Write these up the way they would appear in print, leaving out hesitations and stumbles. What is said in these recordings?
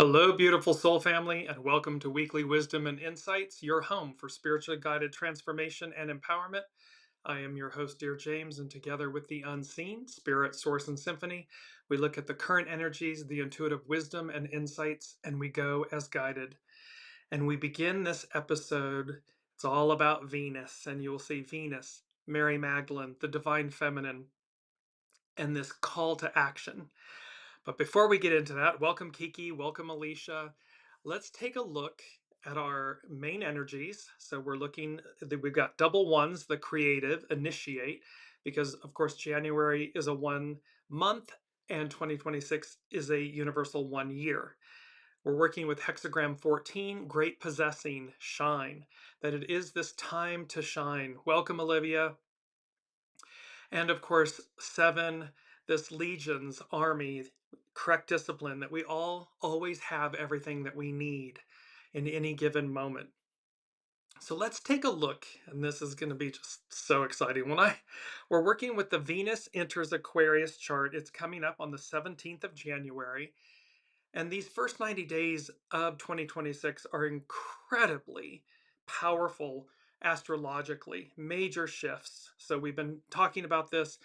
Hello, beautiful soul family, and welcome to Weekly Wisdom and Insights, your home for spiritually guided transformation and empowerment. I am your host, Dearjames, and together with the unseen, spirit, source, and symphony, we look at the current energies, the intuitive wisdom and insights, and we go as guided. And we begin this episode, it's all about Venus, and you will see Venus, Mary Magdalene, the divine feminine, and this call to action. But before we get into that, welcome Kiki, welcome Alicia. Let's take a look at our main energies. So we've got double ones, the creative, initiate, because of course January is a 1 month and 2026 is a universal 1 year. We're working with hexagram 14, great possessing, shine, that it is this time to shine. Welcome Olivia. And of course, 7, this legion's army, correct discipline, that we all always have everything that we need in any given moment. So let's take a look, and this is going to be just so exciting. We're working with the Venus enters Aquarius chart. It's coming up on the 17th of January. And these first 90 days of 2026 are incredibly powerful astrologically, major shifts. So we've been talking about this.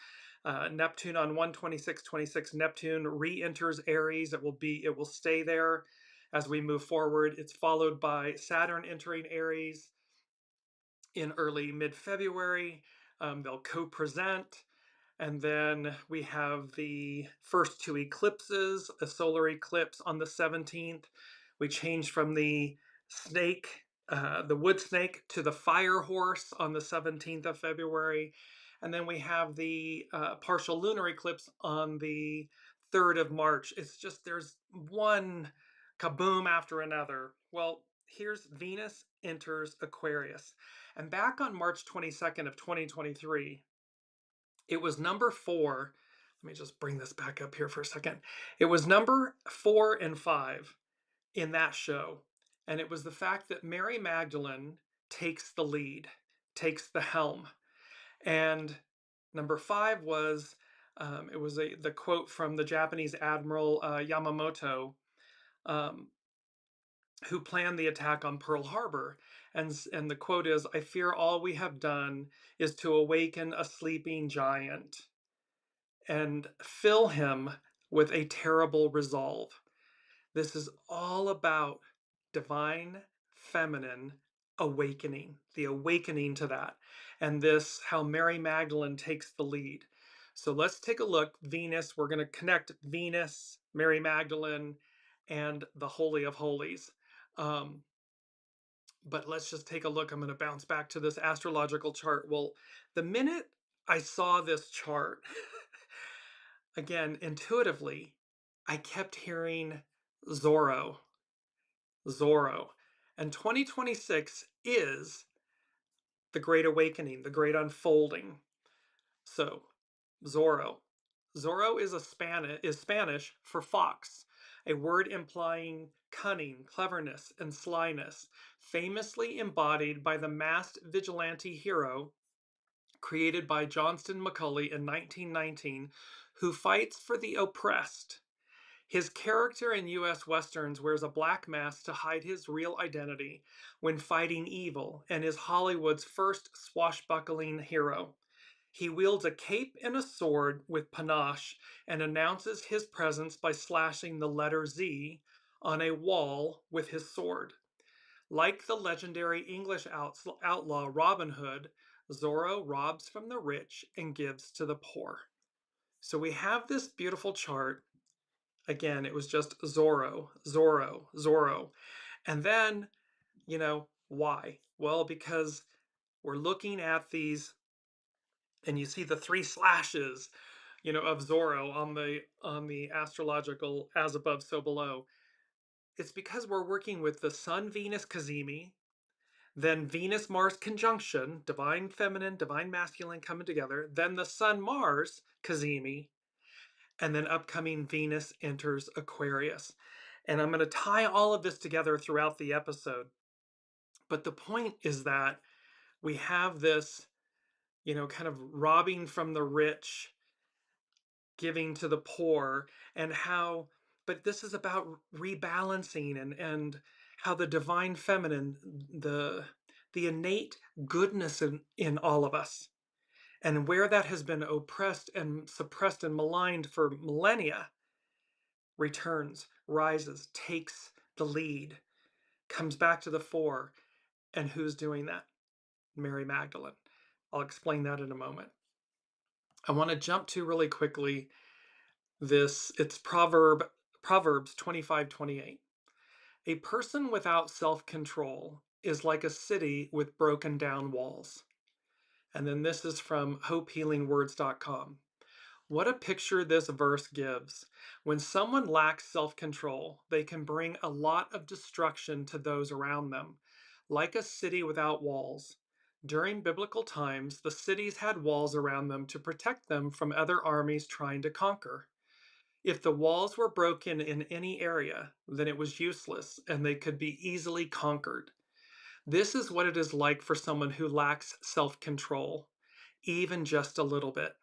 Neptune on 1/26/26, Neptune re-enters Aries. It will stay there as we move forward. It's followed by Saturn entering Aries in early mid-February. They'll co-present. And then we have the first two eclipses, a solar eclipse on the 17th. We changed from the snake, the wood snake, to the fire horse on the 17th of February. And then we have the partial lunar eclipse on the 3rd of March. It's just there's one kaboom after another. Well, here's Venus enters Aquarius. And back on March 22nd of 2023, it was number 4. Let me just bring this back up here for a second. It was number 4 and 5 in that show. And it was the fact that Mary Magdalene takes the lead, takes the helm. And number 5 was, the quote from the Japanese Admiral Yamamoto, um, who planned the attack on Pearl Harbor. And the quote is, "I fear all we have done is to awaken a sleeping giant and fill him with a terrible resolve." This is all about divine feminine awakening, the awakening to that. And this, how Mary Magdalene takes the lead. So let's take a look. Venus, we're going to connect Venus, Mary Magdalene, and the Holy of Holies. But let's just take a look. I'm going to bounce back to this astrological chart. Well, the minute I saw this chart, again, intuitively, I kept hearing ZORRO, ZORRO. And 2026 is the Great Awakening, the Great Unfolding. So, ZORRO. ZORRO is Spanish for fox, a word implying cunning, cleverness, and slyness, famously embodied by the masked vigilante hero created by Johnston McCulley in 1919, who fights for the oppressed. His character in U.S. Westerns wears a black mask to hide his real identity when fighting evil, and is Hollywood's first swashbuckling hero. He wields a cape and a sword with panache and announces his presence by slashing the letter Z on a wall with his sword. Like the legendary English outlaw Robin Hood, Zorro robs from the rich and gives to the poor. So we have this beautiful chart. Again, it was just Zorro, Zorro, Zorro. And then, why? Well, because we're looking at these, and you see the 3 slashes, of Zorro on the astrological as above, so below. It's because we're working with the Sun Venus Cazimi, then Venus Mars conjunction, divine feminine, divine masculine coming together, then the Sun Mars Cazimi, and then upcoming Venus enters Aquarius. And I'm going to tie all of this together throughout the episode. But the point is that we have this, kind of robbing from the rich, giving to the poor, and how but this is about rebalancing and how the divine feminine, the innate goodness in all of us, and where that has been oppressed and suppressed and maligned for millennia, returns, rises, takes the lead, comes back to the fore. And who's doing that? Mary Magdalene. I'll explain that in a moment. I want to jump to really quickly it's Proverbs 25:28. A person without self-control is like a city with broken down walls. And then this is from hopehealingwords.com. What a picture this verse gives. When someone lacks self control, they can bring a lot of destruction to those around them, like a city without walls. During biblical times, the cities had walls around them to protect them from other armies trying to conquer. If the walls were broken in any area, then it was useless and they could be easily conquered. This is what it is like for someone who lacks self control, even just a little bit.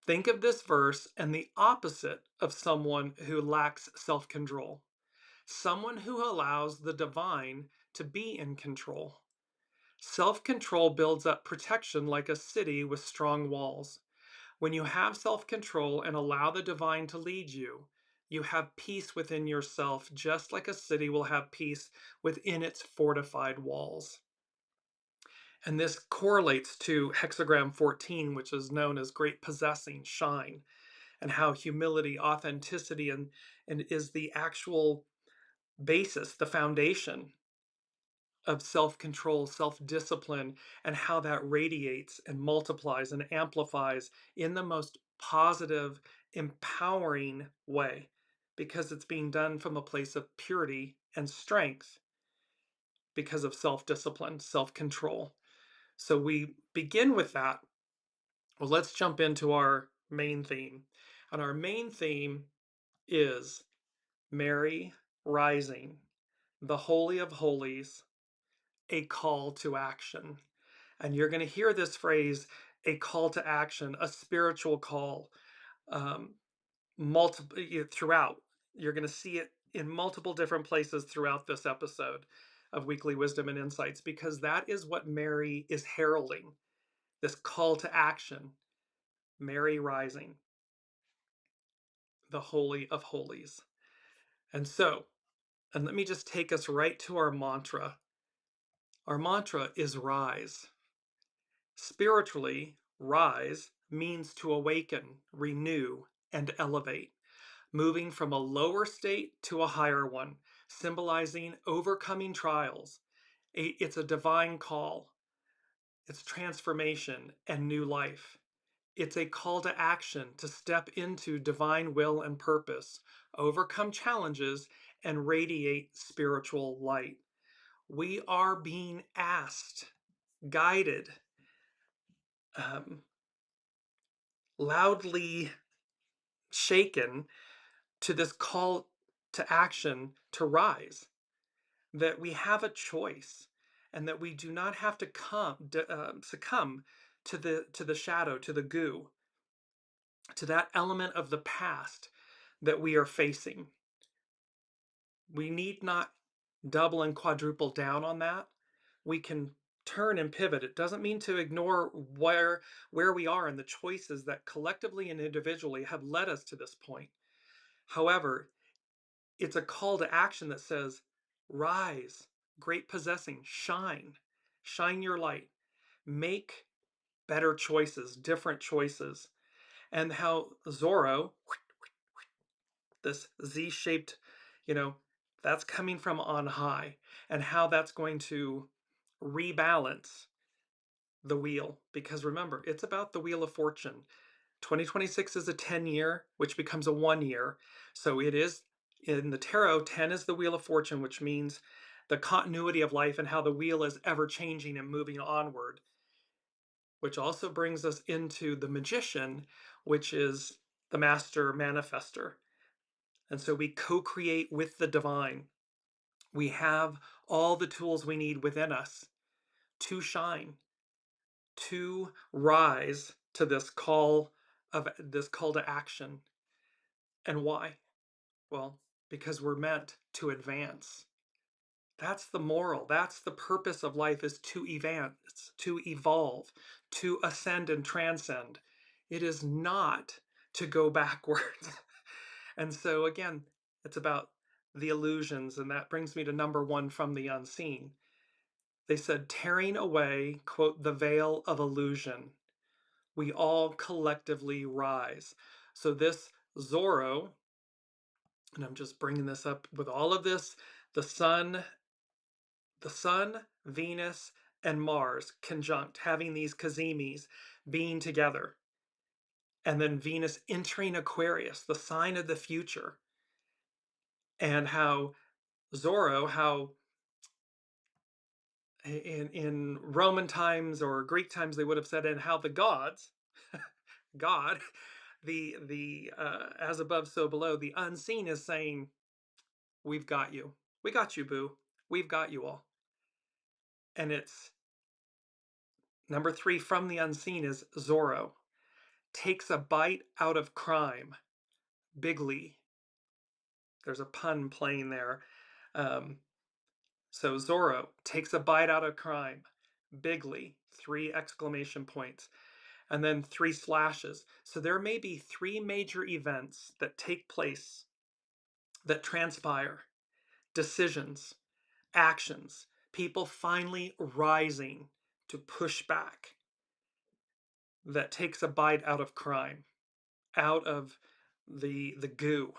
Think of this verse and the opposite of someone who lacks self control. Someone who allows the divine to be in control. Self control builds up protection like a city with strong walls. When you have self control and allow the divine to lead you, you have peace within yourself, just like a city will have peace within its fortified walls. And this correlates to hexagram 14, which is known as great possessing, shine, and how humility, authenticity, and is the actual basis, the foundation of self-control, self-discipline, and how that radiates and multiplies and amplifies in the most positive, empowering way, because it's being done from a place of purity and strength because of self-discipline, self-control. So we begin with that. Well, let's jump into our main theme. And our main theme is Mary rising, the Holy of Holies, a call to action. And you're going to hear this phrase, a call to action, a spiritual call, um, multiple throughout. You're going to see it in multiple different places throughout this episode of Weekly Wisdom and Insights, because that is what Mary is heralding, this call to action. Mary rising, the Holy of Holies. And let me just take us right to our mantra. Our mantra is rise. Spiritually, rise means to awaken, renew, and elevate, moving from a lower state to a higher one, symbolizing overcoming trials. It's a divine call. It's transformation and new life. It's a call to action to step into divine will and purpose, overcome challenges, and radiate spiritual light. We are being asked, guided, um, loudly shaken to this call to action to rise, that we have a choice and that we do not have to succumb to the shadow, to the goo, to that element of the past that we are facing. We need not double and quadruple down on that. We can turn and pivot. It doesn't mean to ignore where we are and the choices that collectively and individually have led us to this point. However, it's a call to action that says, rise, great possessing, shine your light, make better choices, different choices. And how Zorro, this Z-shaped, you know, that's coming from on high, and how that's going to rebalance the wheel. Because remember, it's about the wheel of fortune. 2026 is a 10-year, which becomes a 1 year. So it is, in the tarot, 10 is the wheel of fortune, which means the continuity of life and how the wheel is ever changing and moving onward, which also brings us into the magician, which is the master manifester. And so we co-create with the divine. We have all the tools we need within us to shine, to rise to this call to action. And why? Well, because we're meant to advance. That's the moral. That's the purpose of life, is to advance, to evolve, to ascend and transcend. It is not to go backwards. And so again, it's about the illusions, and that brings me to number one from the unseen. They said, tearing away, quote, the veil of illusion, we all collectively rise. So this Zorro, and I'm just bringing this up with all of this, the sun, Venus, and Mars conjunct, having these Cazimis being together. And then Venus entering Aquarius, the sign of the future. And how Zorro, how in Roman times or Greek times they would have said, and how the gods, God, the as above so below, the unseen is saying, we've got you. We got you, boo. We've got you all. And it's number three from the unseen is Zorro. Takes a bite out of crime. Bigly. There's a pun playing there. So Zorro takes a bite out of crime. Bigly. 3 exclamation points. And then 3 slashes. So there may be 3 major events that take place, that transpire, decisions, actions, people finally rising to push back, that takes a bite out of crime, out of the goo.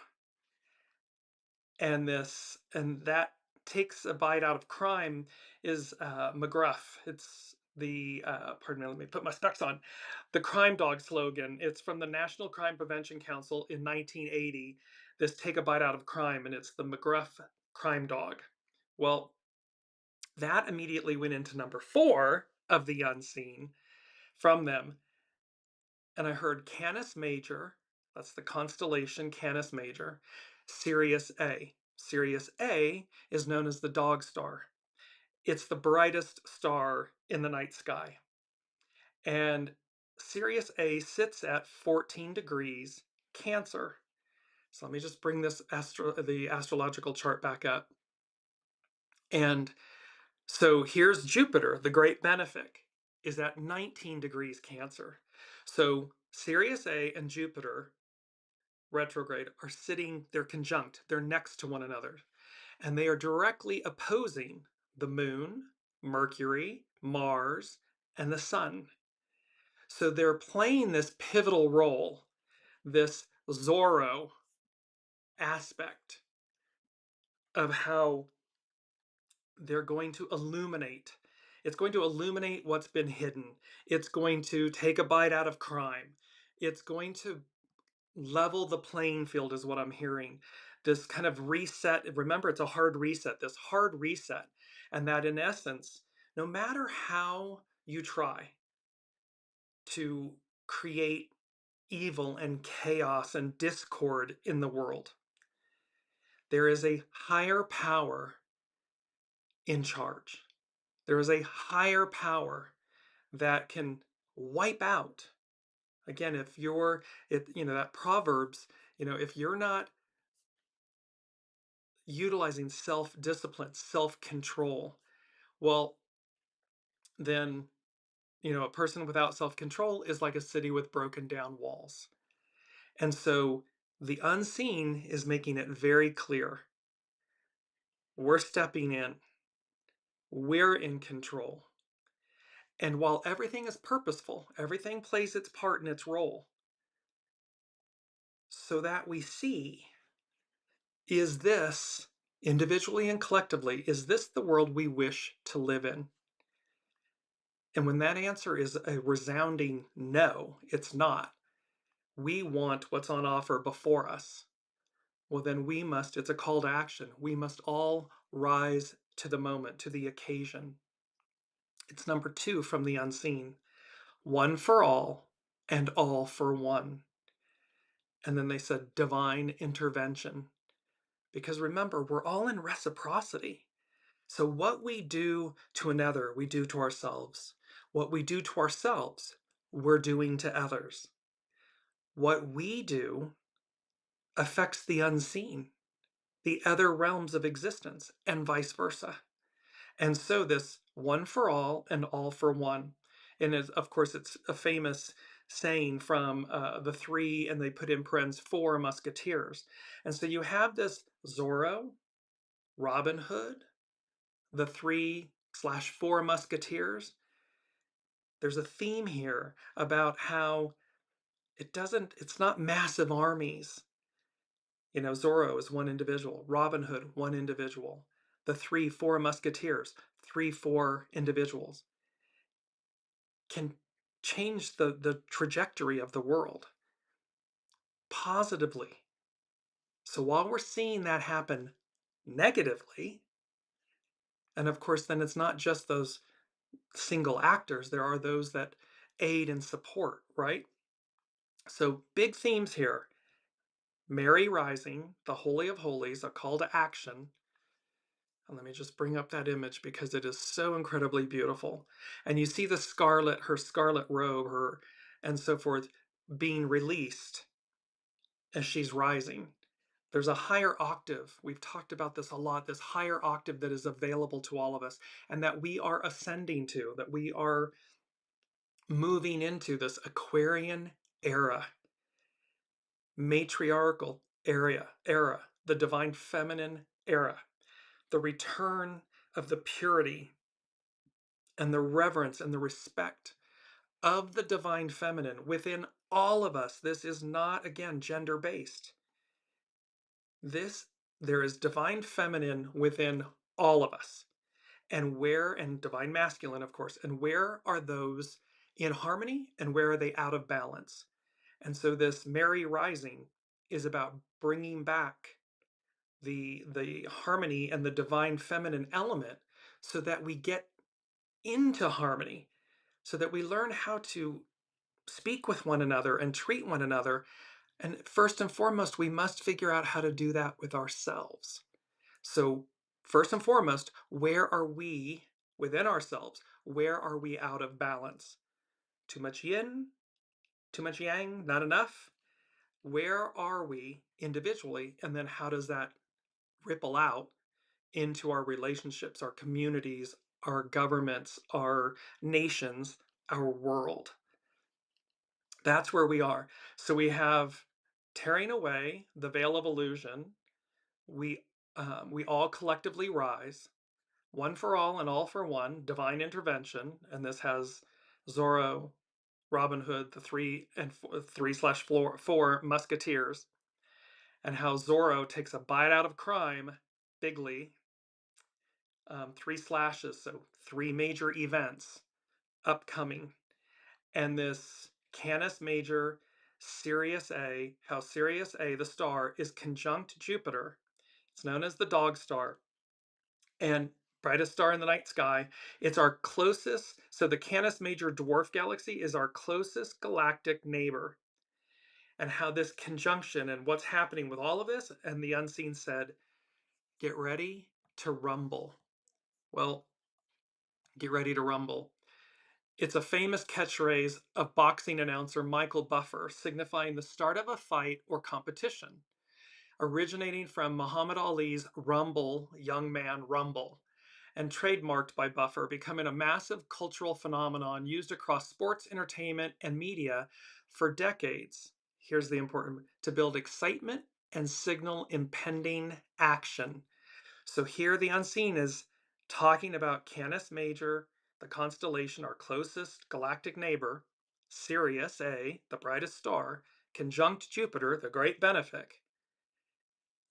And that takes a bite out of crime is McGRUFF. It's the pardon me, let me put my specs on. The crime dog slogan. It's from the National Crime Prevention Council in 1980. This take a bite out of crime, and it's the McGRUFF crime dog. Well, that immediately went into number 4 of the unseen from them. And I heard Canis Major, that's the constellation Canis Major, Sirius A. Sirius A is known as the dog star. It's the brightest star in the night sky. And Sirius A sits at 14 degrees Cancer. So let me just bring this the astrological chart back up. And so here's Jupiter, the great benefic, is at 19 degrees Cancer. So Sirius A and Jupiter retrograde are sitting, they're conjunct, they're next to one another, and they are directly opposing the moon, Mercury, Mars, and the sun. So they're playing this pivotal role, this Zorro aspect of how they're going to illuminate. It's going to illuminate what's been hidden. It's going to take a bite out of crime. It's going to level the playing field, is what I'm hearing. This kind of reset. Remember, it's a hard reset, this hard reset. And that in essence, no matter how you try to create evil and chaos and discord in the world, there is a higher power in charge. There is a higher power that can wipe out. Again, if you're, that Proverbs, if you're not utilizing self-discipline, self-control, well, then, a person without self-control is like a city with broken down walls. And so the unseen is making it very clear. We're stepping in. We're in control. And while everything is purposeful, everything plays its part in its role, so that we see, is this, individually and collectively, is this the world we wish to live in? And when that answer is a resounding no, it's not. We want what's on offer before us. Well, then it's a call to action. We must all rise to the moment, to the occasion. It's number 2 from the unseen. One for all and all for one. And then they said divine intervention. Because remember, we're all in reciprocity. So what we do to another, we do to ourselves. What we do to ourselves, we're doing to others. What we do affects the unseen. the other realms of existence, and vice versa. And so this one for all and all for one. And of course, it's a famous saying from the three, and they put in parentheses, four musketeers. And so you have this Zorro, Robin Hood, the 3/4 musketeers. There's a theme here about how it's not massive armies. Zorro is one individual, Robin Hood, one individual. The 3/4 musketeers, 3/4 individuals, can change the trajectory of the world positively. So while we're seeing that happen negatively, and of course, then it's not just those single actors, there are those that aid and support, right? So big themes here. Mary rising, the Holy of Holies, a call to action. And let me just bring up that image because it is so incredibly beautiful. And you see the scarlet, her scarlet robe, and so forth, being released as she's rising. There's a higher octave. We've talked about this a lot, this higher octave that is available to all of us and that we are ascending to, that we are moving into this Aquarian era, matriarchal era, the divine feminine era, the return of the purity and the reverence and the respect of the divine feminine within all of us. This is not, again, gender-based. There is divine feminine within all of us. And divine masculine, of course, and where are those in harmony and where are they out of balance? And so this Mary rising is about bringing back the harmony and the divine feminine element so that we get into harmony, so that we learn how to speak with one another and treat one another. And first and foremost, we must figure out how to do that with ourselves. So first and foremost, where are we within ourselves? Where are we out of balance? Too much yin, too much yang, not enough? Where are we individually? And then how does that ripple out into our relationships, our communities, our governments, our nations, our world? That's where we are. So we have tearing away the veil of illusion. We all collectively rise. One for all and all for one, divine intervention, and this has Zorro, Robin Hood, the 3/4 musketeers, and how Zorro takes a bite out of crime, bigly, 3 slashes, so 3 major events upcoming, and this Canis Major, Sirius A, how Sirius A, the star, is conjunct Jupiter. It's known as the dog star, and brightest star in the night sky. It's our closest, so the Canis Major dwarf galaxy is our closest galactic neighbor. And how this conjunction and what's happening with all of this, and the unseen said, get ready to rumble. Well, get ready to rumble. It's a famous catchphrase of boxing announcer Michael Buffer, signifying the start of a fight or competition, originating from Muhammad Ali's Rumble, young man rumble, and trademarked by Buffer, becoming a massive cultural phenomenon used across sports, entertainment, and media for decades. Here's the important, to build excitement and signal impending action. So here the unseen is talking about Canis Major, the constellation, our closest galactic neighbor, Sirius A, the brightest star, conjunct Jupiter, the great benefic,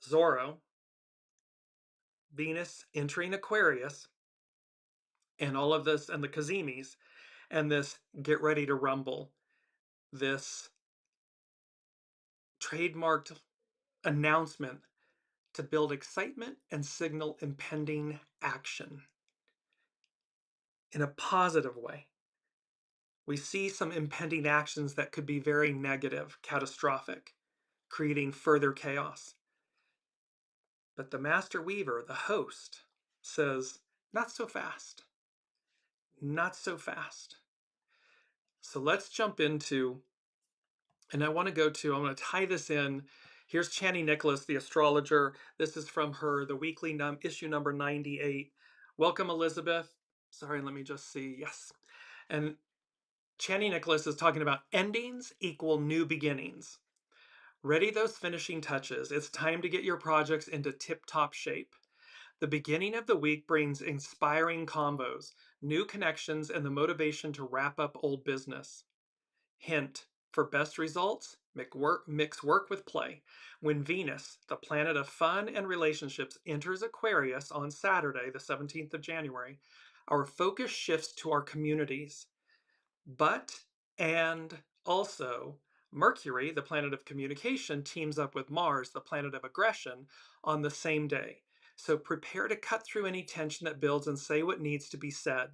Zorro, Venus entering Aquarius, and all of this, and the Cazimis, and this get ready to rumble, this trademarked announcement to build excitement and signal impending action in a positive way. We see some impending actions that could be very negative, catastrophic, creating further chaos. But the Master Weaver, the host, says, not so fast. Not so fast. So let's jump into, and I'm going to tie this in Here's Chani Nicholas, the astrologer. This is from her, the weekly issue number 98. Welcome, Elizabeth. Sorry, let me just see. Yes. And Chani Nicholas is talking about endings equal new beginnings. Ready those finishing touches. It's time to get your projects into tip-top shape. The beginning of the week brings inspiring combos, new connections, and the motivation to wrap up old business. Hint, for best results, mix work with play. When Venus, the planet of fun and relationships, enters Aquarius on Saturday, the 17th of January, our focus shifts to our communities. But, and also, Mercury, the planet of communication, teams up with Mars, the planet of aggression, on the same day. So prepare to cut through any tension that builds and say what needs to be said.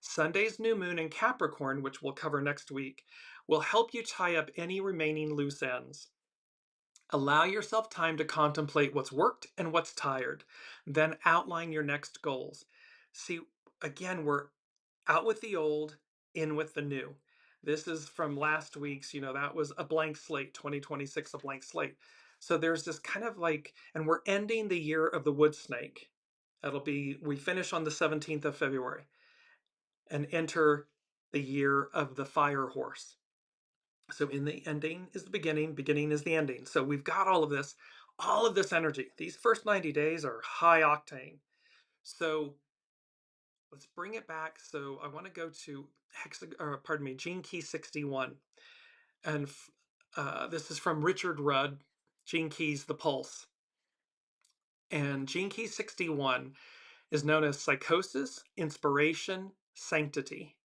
Sunday's new moon in Capricorn, which we'll cover next week, will help you tie up any remaining loose ends. Allow yourself time to contemplate what's worked and what's tired. Then outline your next goals. See, again, we're out with the old, in with the new. This is from last week's, that was a blank slate, 2026, a blank slate. So there's this kind of like, and we're ending the year of the wood snake. We finish on the 17th of February and enter the year of the fire horse. So in the ending is the beginning, beginning is the ending. So we've got all of this energy. These first 90 days are high octane. So let's bring it back. So I want to go to Gene Key 61. And this is from Richard Rudd, Gene Keys, The Pulse. And Gene Key 61 is known as psychosis, inspiration, sanctity.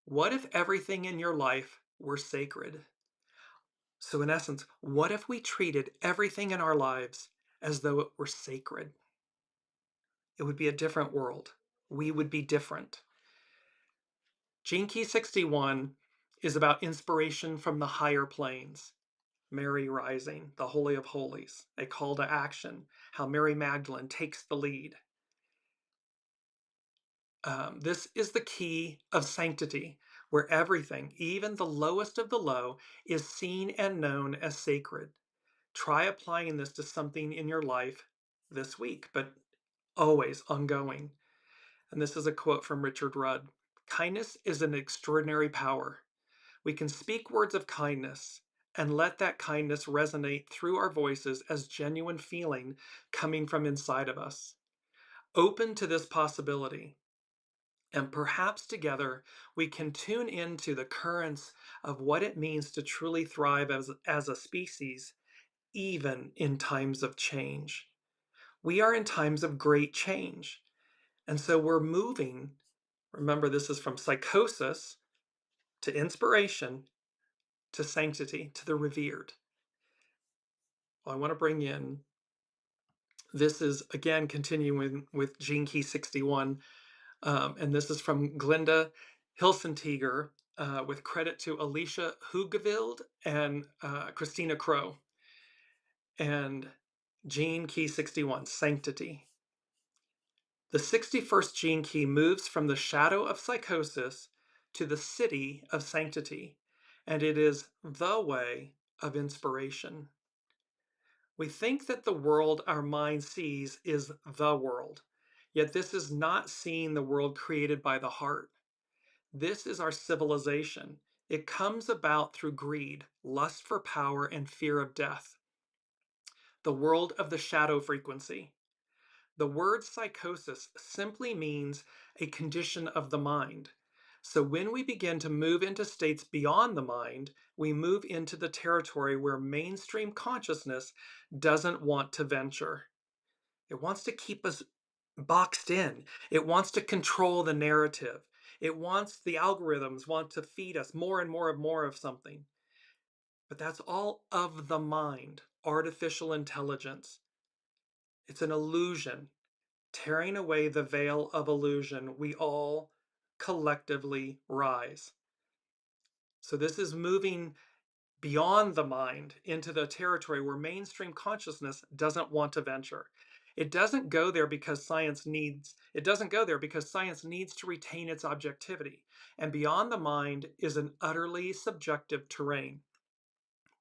What if everything in your life were sacred? So in essence, what if we treated everything in our lives as though it were sacred? It would be a different world. We would be different. Gene Key 61 is about inspiration from the higher planes. Mary rising, the Holy of Holies, a call to action, how Mary Magdalene takes the lead. This is the key of sanctity, where everything, even the lowest of the low, is seen and known as sacred. Try applying this to something in your life this week, but always ongoing. And this is a quote from Richard Rudd. Kindness is an extraordinary power. We can speak words of kindness and let that kindness resonate through our voices as genuine feeling coming from inside of us. Open to this possibility. And perhaps together we can tune into the currents of what it means to truly thrive as a species, even in times of change. We are in times of great change. And so we're moving, remember this is from psychosis to inspiration to sanctity to the revered. Well, I want to bring in, this is again continuing with Gene Key 61. And this is from Glinda Hilsentiger, with credit to Alicia Hugevild and Christina Crow. And Gene Key 61, Sanctity. The 61st Gene Key moves from the shadow of psychosis to the city of sanctity, and it is the way of inspiration. We think that the world our mind sees is the world, yet this is not seeing the world created by the heart. This is our civilization. It comes about through greed, lust for power, and fear of death. The world of the shadow frequency. The word psychosis simply means a condition of the mind. So when we begin to move into states beyond the mind, we move into the territory where mainstream consciousness doesn't want to venture. It wants to keep us boxed in. It wants to control the narrative. The algorithms want to feed us more and more of something. But that's all of the mind, artificial intelligence. It's an illusion. Tearing away the veil of illusion, we all collectively rise. So this is moving beyond the mind into the territory where mainstream consciousness doesn't want to venture. It doesn't go there because science needs to retain its objectivity. And beyond the mind is an utterly subjective terrain.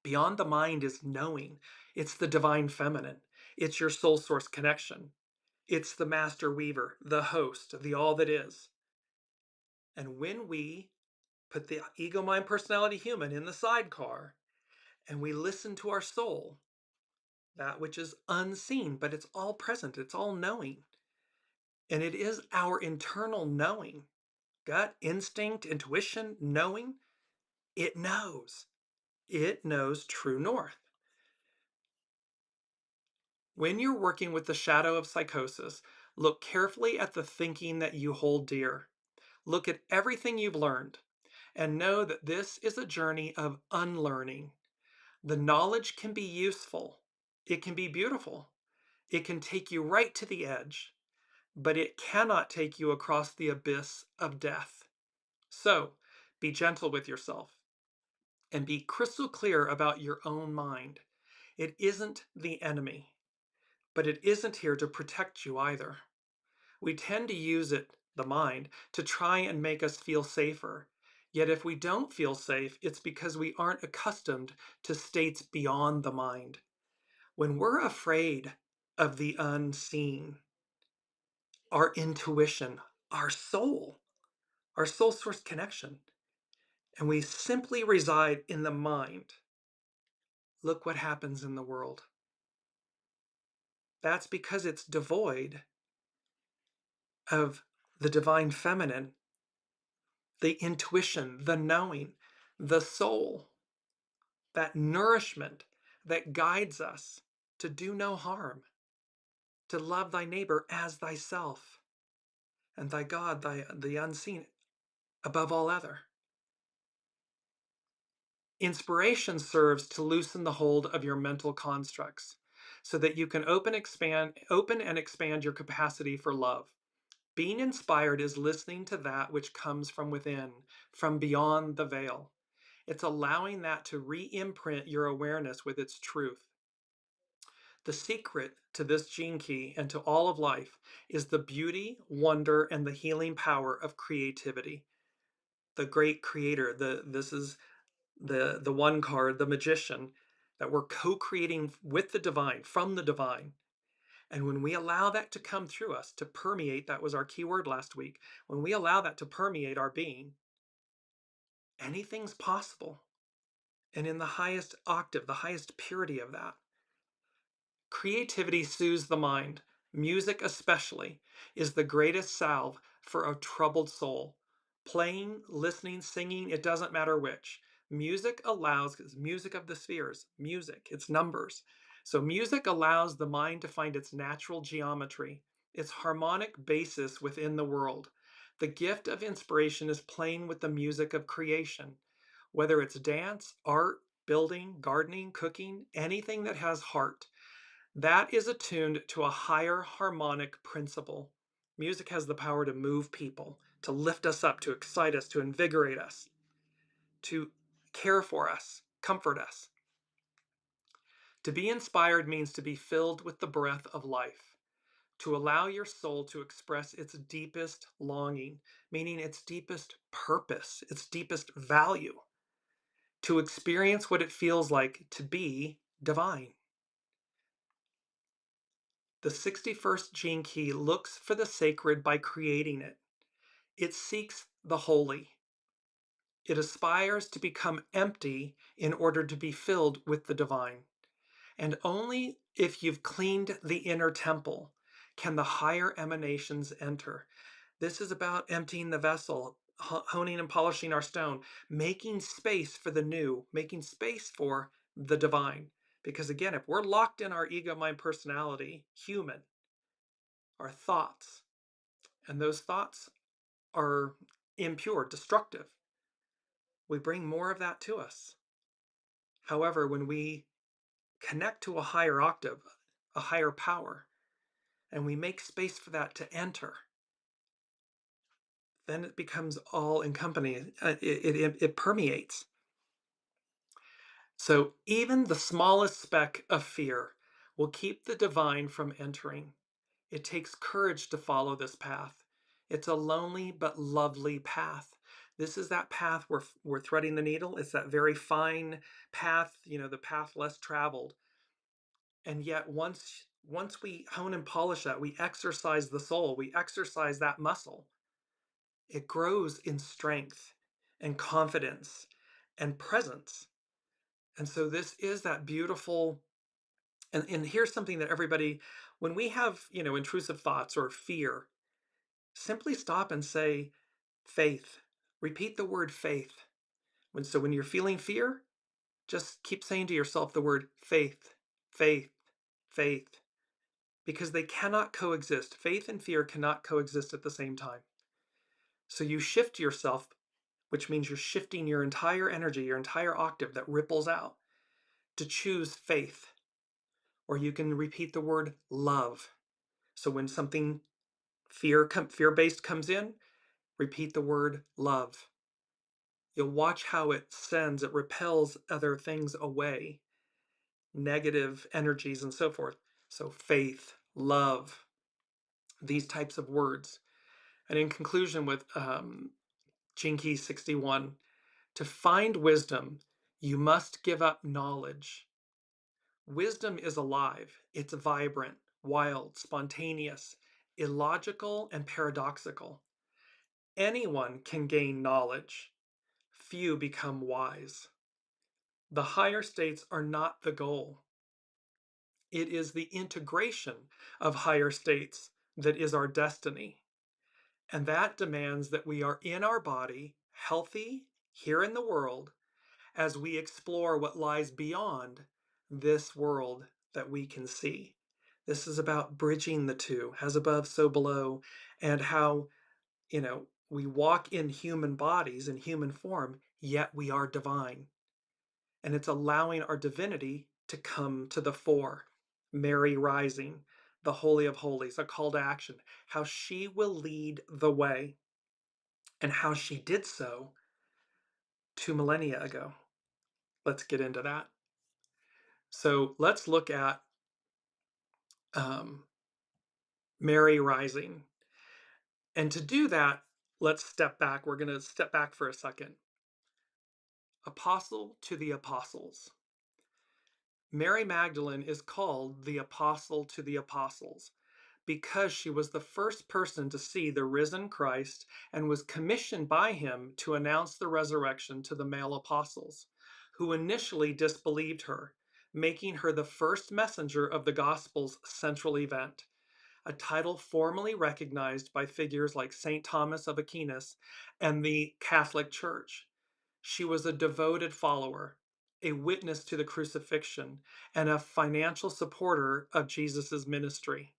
Beyond the mind is knowing. It's the divine feminine. It's your soul source connection. It's the master weaver, the host, the all that is. And when we put the ego, mind, personality, human in the sidecar and we listen to our soul, that which is unseen, but it's all present, it's all knowing. And it is our internal knowing, gut, instinct, intuition, knowing. It knows. It knows true north. When you're working with the shadow of psychosis, look carefully at the thinking that you hold dear. Look at everything you've learned and know that this is a journey of unlearning. The knowledge can be useful. It can be beautiful. It can take you right to the edge, but it cannot take you across the abyss of death. So, be gentle with yourself and be crystal clear about your own mind. It isn't the enemy, but it isn't here to protect you either. We tend to use it, the mind, to try and make us feel safer. Yet if we don't feel safe, it's because we aren't accustomed to states beyond the mind. When we're afraid of the unseen, our intuition, our soul source connection, and we simply reside in the mind, look what happens in the world. That's because it's devoid of the divine feminine, the intuition, the knowing, the soul, that nourishment that guides us to do no harm, to love thy neighbor as thyself, and thy God, the unseen, above all other. Inspiration serves to loosen the hold of your mental constructs so that you can open and expand your capacity for love. Being inspired is listening to that which comes from within, from beyond the veil. It's allowing that to re-imprint your awareness with its truth. The secret to this gene key and to all of life is the beauty, wonder, and the healing power of creativity. The great creator, this is the one card, the magician, that we're co-creating with the divine, from the divine. And when we allow that to come through us, to permeate, that was our key word last week, when we allow that to permeate our being, anything's possible. And in the highest octave, the highest purity of that. Creativity soothes the mind. Music especially is the greatest salve for a troubled soul. Playing, listening, singing, it doesn't matter which. Music allows, because music of the spheres, music, it's numbers. So music allows the mind to find its natural geometry, its harmonic basis within the world. The gift of inspiration is playing with the music of creation, whether it's dance, art, building, gardening, cooking, anything that has heart. That is attuned to a higher harmonic principle. Music has the power to move people, to lift us up, to excite us, to invigorate us, to care for us, comfort us. To be inspired means to be filled with the breath of life, to allow your soul to express its deepest longing, meaning its deepest purpose, its deepest value, to experience what it feels like to be divine. The 61st gene key looks for the sacred by creating it. It seeks the holy. It aspires to become empty in order to be filled with the divine. And only if you've cleaned the inner temple can the higher emanations enter. This is about emptying the vessel, honing and polishing our stone, making space for the new, making space for the divine. Because again, if we're locked in our ego, mind, personality, human, our thoughts, and those thoughts are impure, destructive, we bring more of that to us. However, when we connect to a higher octave, a higher power, and we make space for that to enter, then it becomes all encompassing. It permeates. So even the smallest speck of fear will keep the divine from entering. It takes courage to follow this path. It's a lonely but lovely path. This is that path where we're threading the needle. It's that very fine path, the path less traveled. And yet once we hone and polish that, we exercise the soul, we exercise that muscle, it grows in strength and confidence and presence. And so this is that beautiful, and here's something that everybody, when we have, intrusive thoughts or fear, simply stop and say faith. Repeat the word faith. When you're feeling fear, just keep saying to yourself the word faith, faith, faith, because they cannot coexist. Faith and fear cannot coexist at the same time. So you shift yourself, which means you're shifting your entire energy, your entire octave that ripples out to choose faith. Or you can repeat the word love. So when something fear-based comes in, repeat the word love. You'll watch how it repels other things away, negative energies and so forth. So faith, love, these types of words. And in conclusion with Jinki 61, to find wisdom, you must give up knowledge. Wisdom is alive. It's vibrant, wild, spontaneous, illogical, and paradoxical. Anyone can gain knowledge. Few become wise. The higher states are not the goal. It is the integration of higher states that is our destiny. And that demands that we are in our body, healthy, here in the world, as we explore what lies beyond this world that we can see. This is about bridging the two, as above, so below, and how, we walk in human bodies, in human form, yet we are divine. And it's allowing our divinity to come to the fore. Mary rising, the Holy of Holies, a call to action, how she will lead the way, and how she did so 2 millennia ago. Let's get into that. So let's look at Mary rising. And to do that, let's step back. We're going to step back for a second. Apostle to the apostles. Mary Magdalene is called the apostle to the apostles because she was the first person to see the risen Christ and was commissioned by him to announce the resurrection to the male apostles, who initially disbelieved her, making her the first messenger of the gospel's central event, a title formally recognized by figures like St. Thomas of Aquin and the Catholic Church. She was a devoted follower, a witness to the crucifixion, and a financial supporter of Jesus' ministry.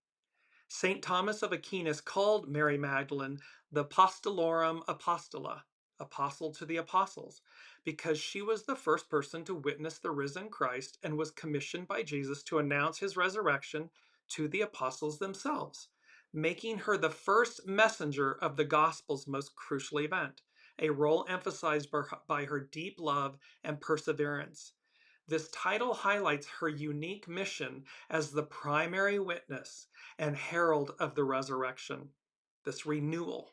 St. Thomas of Aquin called Mary Magdalene the Apostolorum Apostola, apostle to the apostles, because she was the first person to witness the risen Christ and was commissioned by Jesus to announce his resurrection to the apostles themselves, making her the first messenger of the gospel's most crucial event, a role emphasized by her deep love and perseverance. This title highlights her unique mission as the primary witness and herald of the resurrection, this renewal,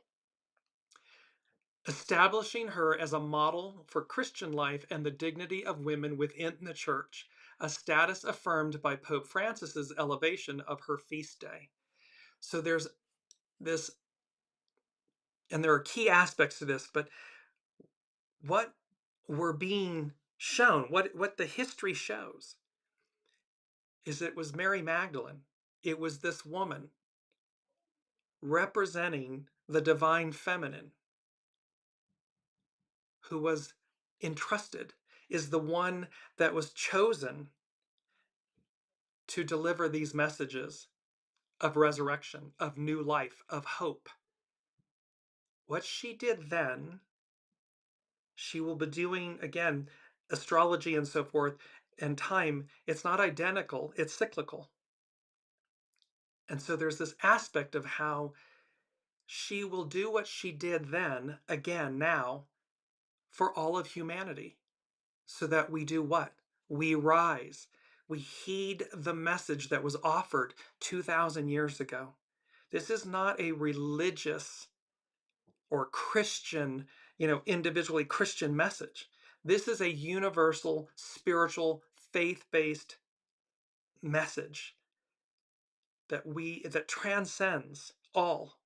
establishing her as a model for Christian life and the dignity of women within the church, a status affirmed by Pope Francis's elevation of her feast day. So there's this, and there are key aspects to this, but what we're being shown, what the history shows, is it was Mary Magdalene. It was this woman representing the divine feminine who was entrusted, is the one that was chosen to deliver these messages of resurrection, of new life, of hope. What she did then, she will be doing again. Astrology and so forth, and time, it's not identical, it's cyclical. And so there's this aspect of how she will do what she did then, again, now, for all of humanity, so that we do what? We rise. We heed the message that was offered 2,000 years ago. This is not a religious or Christian, individually Christian message. This is a universal, spiritual, faith-based message that transcends all,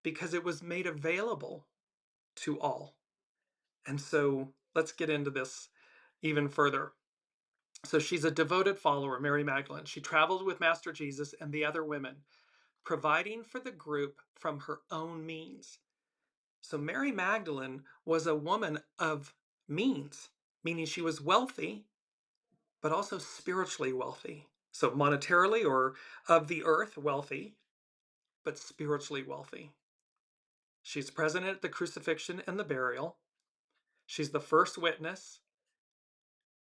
because it was made available to all. And so let's get into this even further. So she's a devoted follower, Mary Magdalene. She traveled with Master Jesus and the other women, providing for the group from her own means. So Mary Magdalene was a woman of means, meaning she was wealthy, but also spiritually wealthy. So monetarily or of the earth wealthy, but spiritually wealthy. She's present at the crucifixion and the burial. She's the first witness.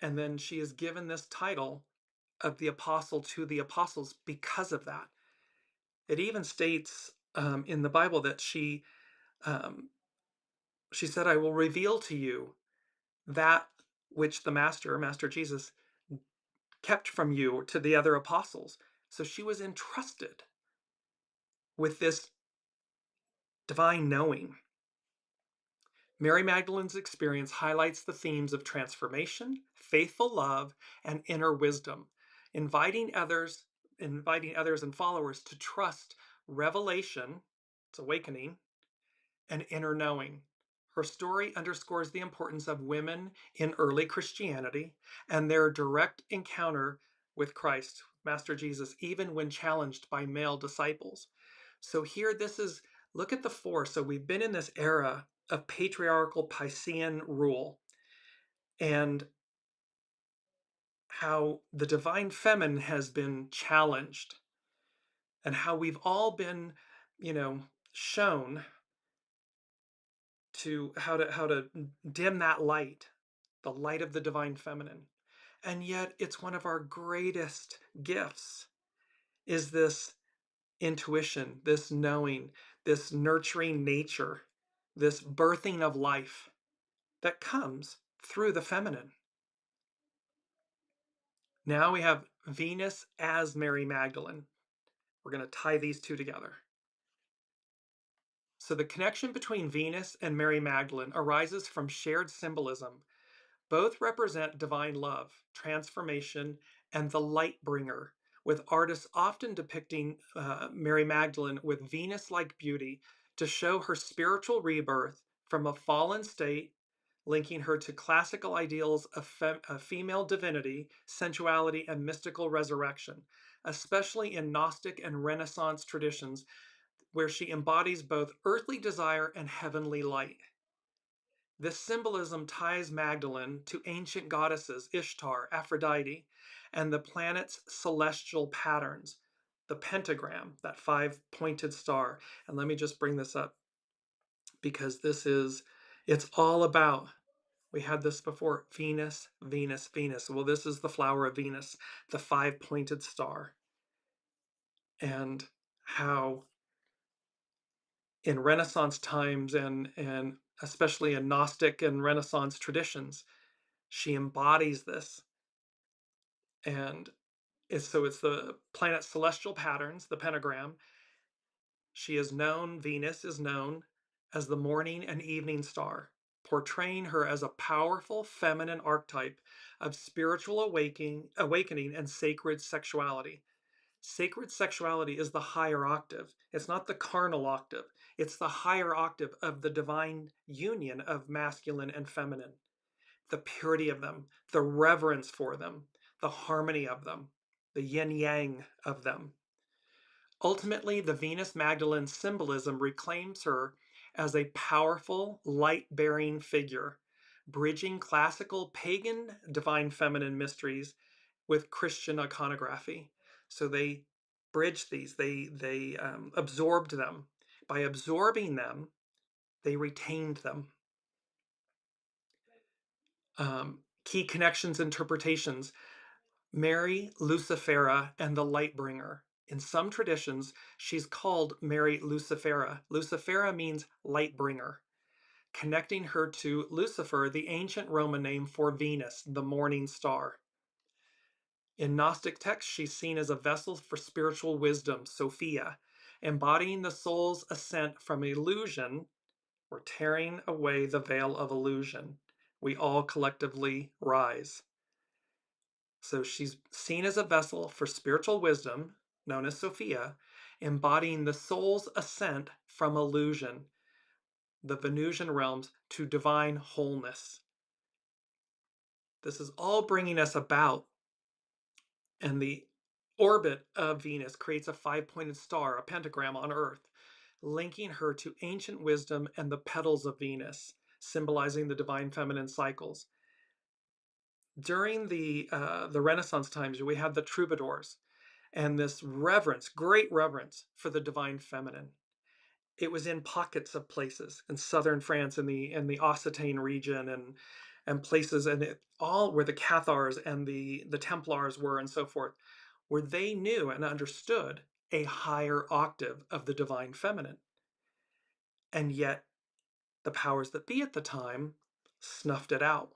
And then she is given this title of the apostle to the apostles because of that. It even states in the Bible that she said, I will reveal to you that which the Master Jesus, kept from you to the other apostles. So she was entrusted with this divine knowing. Mary Magdalene's experience highlights the themes of transformation, faithful love, and inner wisdom, inviting others and followers to trust revelation, it's awakening, and inner knowing. Her story underscores the importance of women in early Christianity and their direct encounter with Christ, Master Jesus, even when challenged by male disciples. So here, look at the four. So we've been in this era of patriarchal Piscean rule, and how the divine feminine has been challenged, and how we've all been, shown to how to dim that light, the light of the divine feminine. And yet it's one of our greatest gifts, is this intuition, this knowing, this nurturing nature, this birthing of life that comes through the feminine. Now we have Venus as Mary Magdalene. We're going to tie these two together. So the connection between Venus and Mary Magdalene arises from shared symbolism. Both represent divine love, transformation, and the light bringer, with artists often depicting Mary Magdalene with Venus-like beauty to show her spiritual rebirth from a fallen state, linking her to classical ideals of female divinity, sensuality, and mystical resurrection, especially in Gnostic and Renaissance traditions, where she embodies both earthly desire and heavenly light. This symbolism ties Magdalene to ancient goddesses Ishtar, Aphrodite, and the planet's celestial patterns, the pentagram, that five-pointed star. And let me just bring this up, because it's all about, we had this before, Venus, Venus, Venus. Well, this is the flower of Venus, the five-pointed star. And how in Renaissance times and especially in Gnostic and Renaissance traditions, she embodies this. And it's the planet's celestial patterns, the pentagram. Venus is known as the morning and evening star, portraying her as a powerful feminine archetype of spiritual awakening and sacred sexuality. Sacred sexuality is the higher octave. It's not the carnal octave. It's the higher octave of the divine union of masculine and feminine. The purity of them, the reverence for them, the harmony of them, the yin-yang of them. Ultimately, the Venus Magdalene symbolism reclaims her as a powerful, light-bearing figure, bridging classical pagan divine feminine mysteries with Christian iconography. So they bridged these, they absorbed them. By absorbing them, they retained them. Key connections, interpretations: Mary Lucifera and the Lightbringer. In some traditions, she's called Mary Lucifera. Lucifera means Lightbringer, connecting her to Lucifer, the ancient Roman name for Venus, the morning star. In Gnostic texts, she's seen as a vessel for spiritual wisdom, Sophia, embodying the soul's ascent from illusion, or tearing away the veil of illusion. We all collectively rise. So she's seen as a vessel for spiritual wisdom, known as Sophia, embodying the soul's ascent from illusion, the Venusian realms, to divine wholeness. This is all bringing us about, and the orbit of Venus creates a five-pointed star, a pentagram on Earth, linking her to ancient wisdom and the petals of Venus, symbolizing the divine feminine cycles. During the Renaissance times, we had the troubadours and this reverence, great reverence for the divine feminine. It was in pockets of places in southern France, in the Occitane region, and places, and it all where the Cathars and the Templars were, and so forth, where they knew and understood a higher octave of the divine feminine. And yet the powers that be at the time snuffed it out,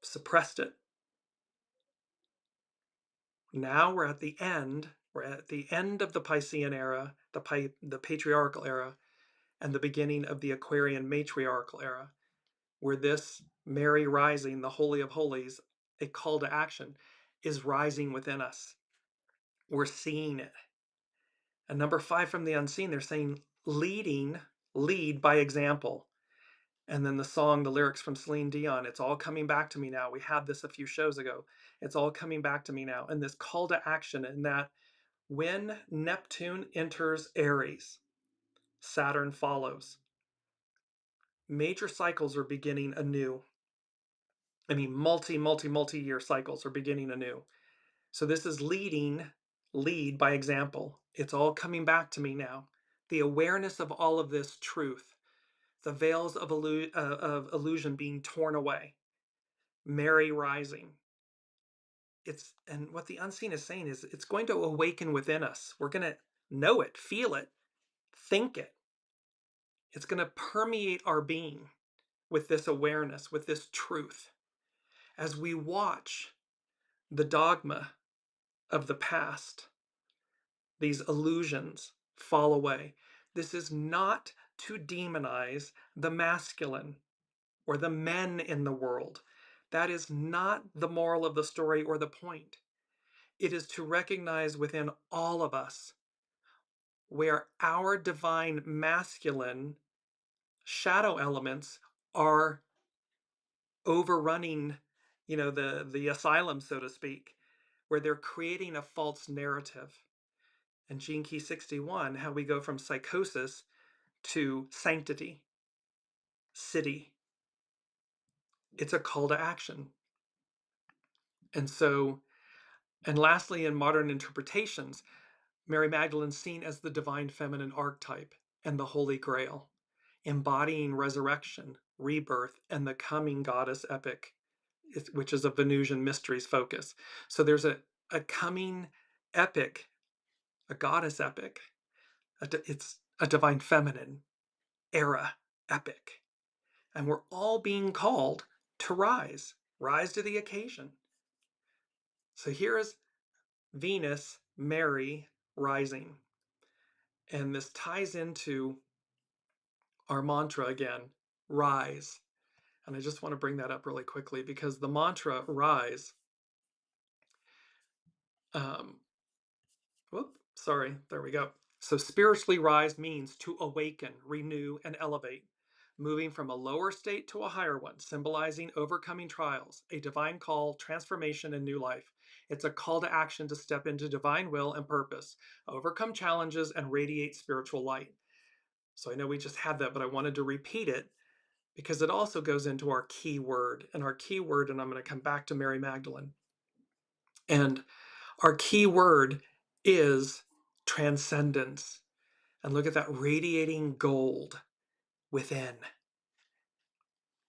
suppressed it. Now we're at the end. We're at the end of the Piscean era, the patriarchal era, and the beginning of the Aquarian matriarchal era, where this Mary rising, the Holy of Holies, a call to action, is rising within us. We're seeing it. And number 5 from the unseen, they're saying lead by example. And then the song, the lyrics from Celine Dion, it's all coming back to me now. We had this a few shows ago. It's all coming back to me now. And this call to action, in that when Neptune enters Aries, Saturn follows. Major cycles are beginning anew. I mean, multi-year cycles are beginning anew. So this is lead by example. It's all coming back to me now. The awareness of all of this truth, the veils of illusion being torn away. Mary rising. And what the unseen is saying is it's going to awaken within us. We're going to know it, feel it, think it. It's going to permeate our being with this awareness, with this truth. As we watch the dogma of the past, these illusions fall away. This is not to demonize the masculine or the men in the world. That is not the moral of the story or the point. It is to recognize within all of us where our divine masculine shadow elements are overrunning, the asylum, so to speak, where they're creating a false narrative. And Gene Key 61, how we go from psychosis to sanctity, city. It's a call to action. And lastly, in modern interpretations, Mary Magdalene's seen as the divine feminine archetype and the Holy Grail, embodying resurrection, rebirth, and the coming goddess epic, which is a Venusian mysteries focus. So there's a coming epic, a goddess epic. It's a divine feminine era epic. And we're all being called to rise to the occasion. So here is Venus, Mary, rising. And this ties into our mantra again, rise. And I just want to bring that up really quickly because the mantra rise, there we go. So spiritually rise means to awaken, renew, and elevate, moving from a lower state to a higher one, symbolizing overcoming trials, a divine call, transformation, and new life. It's a call to action to step into divine will and purpose, overcome challenges, and radiate spiritual light. So I know we just had that, but I wanted to repeat it because it also goes into our key word. And our key word, and I'm going to come back to Mary Magdalene. And our key word is transcendence. And look at that radiating gold within.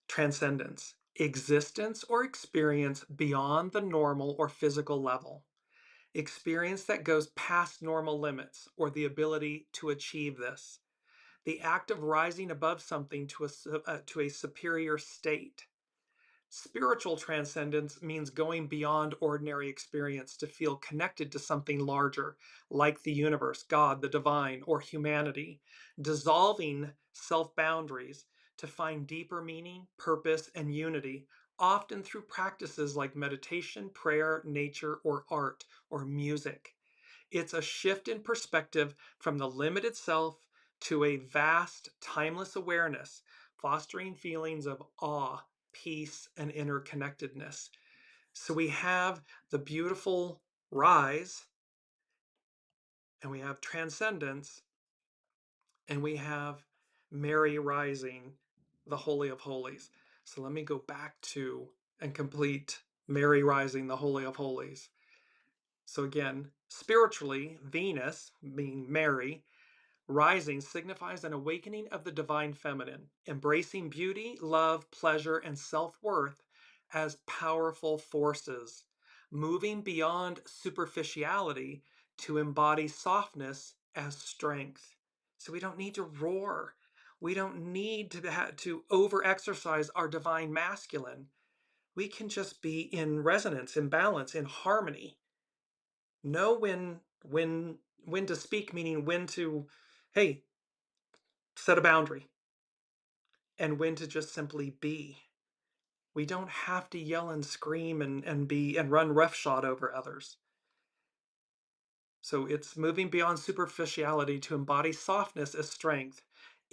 Transcendence, existence or experience beyond the normal or physical level. Experience that goes past normal limits or the ability to achieve this. The act of rising above something to a superior state. Spiritual transcendence means going beyond ordinary experience to feel connected to something larger, like the universe, God, the divine, or humanity, dissolving self-boundaries to find deeper meaning, purpose, and unity often through practices like meditation, prayer, nature, or art, or music. It's a shift in perspective from the limited self to a vast, timeless awareness, fostering feelings of awe, peace, and interconnectedness. So we have the beautiful rise, and we have transcendence, and we have Mary rising, the Holy of Holies. So let me go back to and complete Mary rising, the Holy of Holies. So again, spiritually, Venus, being Mary, rising signifies an awakening of the divine feminine, embracing beauty, love, pleasure, and self-worth as powerful forces, moving beyond superficiality to embody softness as strength. So we don't need to roar. We don't need to over-exercise our divine masculine. We can just be in resonance, in balance, in harmony. Know when to speak, meaning when to, hey, set a boundary, and when to just simply be. We don't have to yell and scream and run roughshod over others. So it's moving beyond superficiality to embody softness as strength,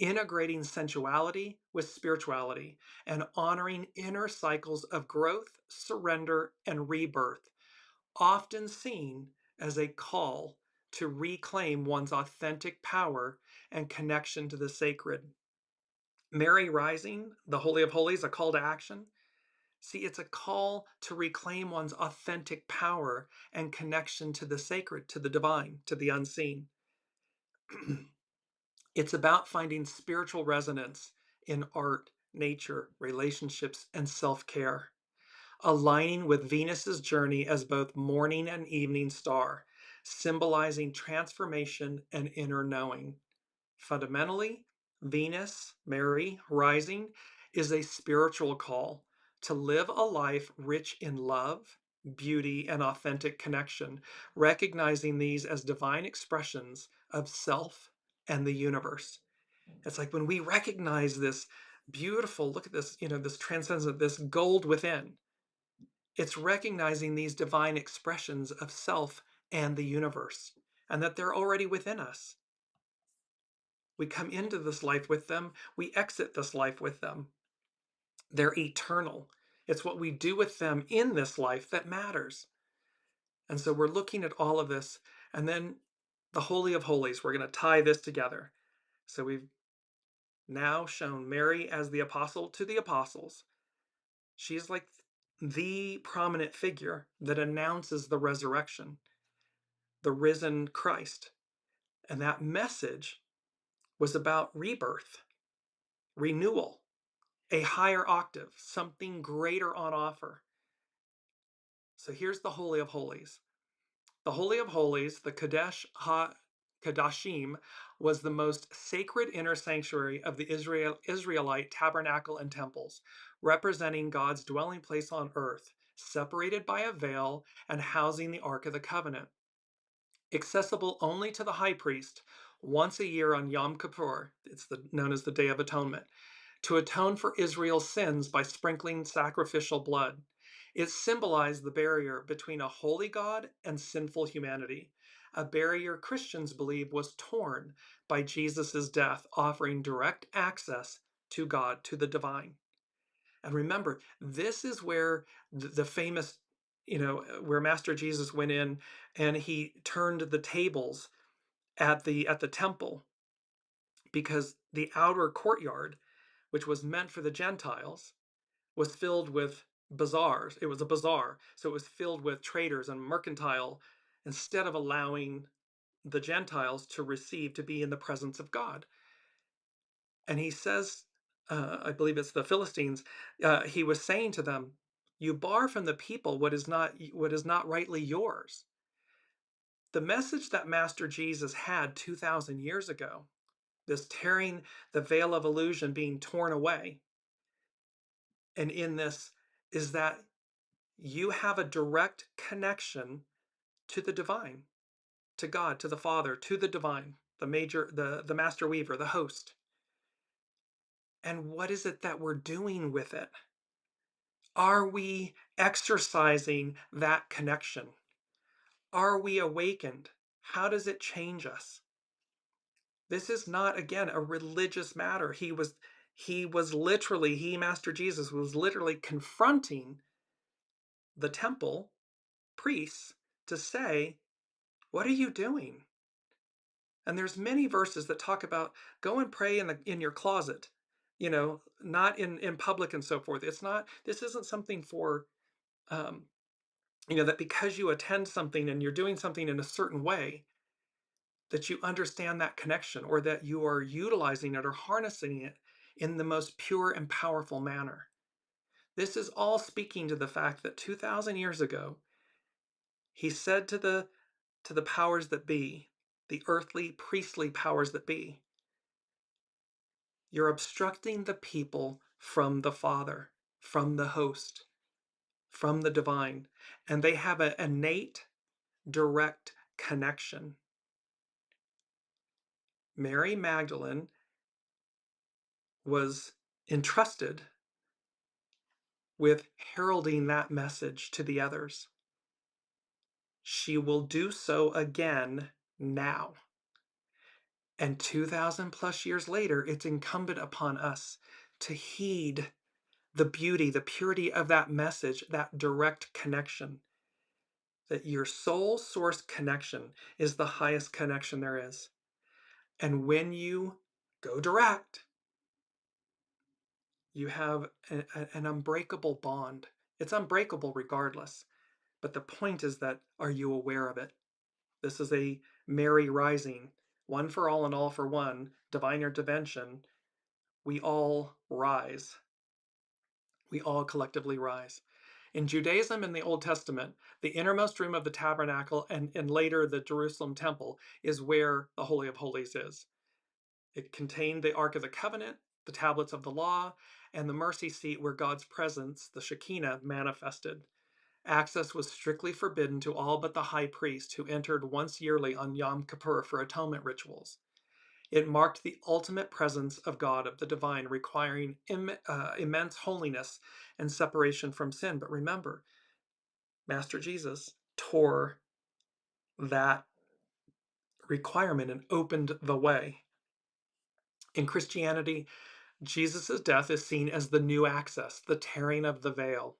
integrating sensuality with spirituality, and honoring inner cycles of growth, surrender, and rebirth, often seen as a call to reclaim one's authentic power and connection to the sacred. Mary rising, the Holy of Holies, a call to action. See, it's a call to reclaim one's authentic power and connection to the sacred, to the divine, to the unseen. It's about finding spiritual resonance in art, nature, relationships, and self-care, aligning with Venus's journey as both morning and evening star, symbolizing transformation and inner knowing. Fundamentally, Venus, Mary, rising is a spiritual call to live a life rich in love, beauty, and authentic connection, recognizing these as divine expressions of self and the universe. It's like when we recognize this beautiful, look at this, this transcendence, this gold within, it's recognizing these divine expressions of self and the universe, and that they're already within us. We come into this life with them. We exit this life with them. They're eternal. It's what we do with them in this life that matters. And so we're looking at all of this. And then the Holy of Holies, we're going to tie this together. So we've now shown Mary as the apostle to the apostles. She's like the prominent figure that announces the resurrection, the risen Christ. And that message was about rebirth, renewal, a higher octave, something greater on offer. So here's the Holy of Holies. The Holy of Holies, the Kadesh HaKadashim, was the most sacred inner sanctuary of the Israelite tabernacle and temples, representing God's dwelling place on earth, separated by a veil and housing the Ark of the Covenant. Accessible only to the high priest once a year on Yom Kippur, it's known as the Day of Atonement, to atone for Israel's sins by sprinkling sacrificial blood. It symbolized the barrier between a holy God and sinful humanity, a barrier Christians believe was torn by Jesus' death, offering direct access to God, to the divine. And remember, this is where the famous, where Master Jesus went in and he turned the tables at the temple, because the outer courtyard, which was meant for the Gentiles, was filled with bazaars. It was a bazaar, so it was filled with traders and mercantile, instead of allowing the Gentiles to receive, to be in the presence of God. And he says, I believe it's the Philistines, he was saying to them, you bar from the people what is not rightly yours. The message that Master Jesus had 2,000 years ago, this tearing the veil of illusion being torn away, and in this is that you have a direct connection to the divine, to God, to the Father, to the divine, the master weaver, the host. And what is it that we're doing with it? Are we exercising that connection? Are we awakened? How does it change us? This is not, again, a religious matter. Master Jesus was literally confronting the temple priests to say, what are you doing? And there's many verses that talk about go and pray in your closet, not in public and so forth. This isn't something for, um, that because you attend something and you're doing something in a certain way, that you understand that connection or that you are utilizing it or harnessing it in the most pure and powerful manner. This is all speaking to the fact that 2,000 years ago, he said to the powers that be, the earthly, priestly powers that be, you're obstructing the people from the Father, from the host, from the divine, and they have an innate, direct connection. Mary Magdalene was entrusted with heralding that message to the others. She will do so again now. And 2,000 plus years later, it's incumbent upon us to heed the beauty, the purity of that message, that direct connection. That your soul source connection is the highest connection there is. And when you go direct, you have an unbreakable bond. It's unbreakable regardless. But the point is that, are you aware of it? This is a Mary rising, one for all and all for one, divine intervention. We all rise. We all collectively rise. In Judaism in the Old Testament, the innermost room of the tabernacle and later the Jerusalem temple is where the Holy of Holies is. It contained the Ark of the Covenant, the tablets of the law, and the mercy seat where God's presence, the Shekinah, manifested. Access was strictly forbidden to all but the high priest, who entered once yearly on Yom Kippur for atonement rituals. It marked the ultimate presence of God, of the divine, requiring immense holiness and separation from sin. But remember, Master Jesus tore that requirement and opened the way. In Christianity, Jesus' death is seen as the new access, the tearing of the veil,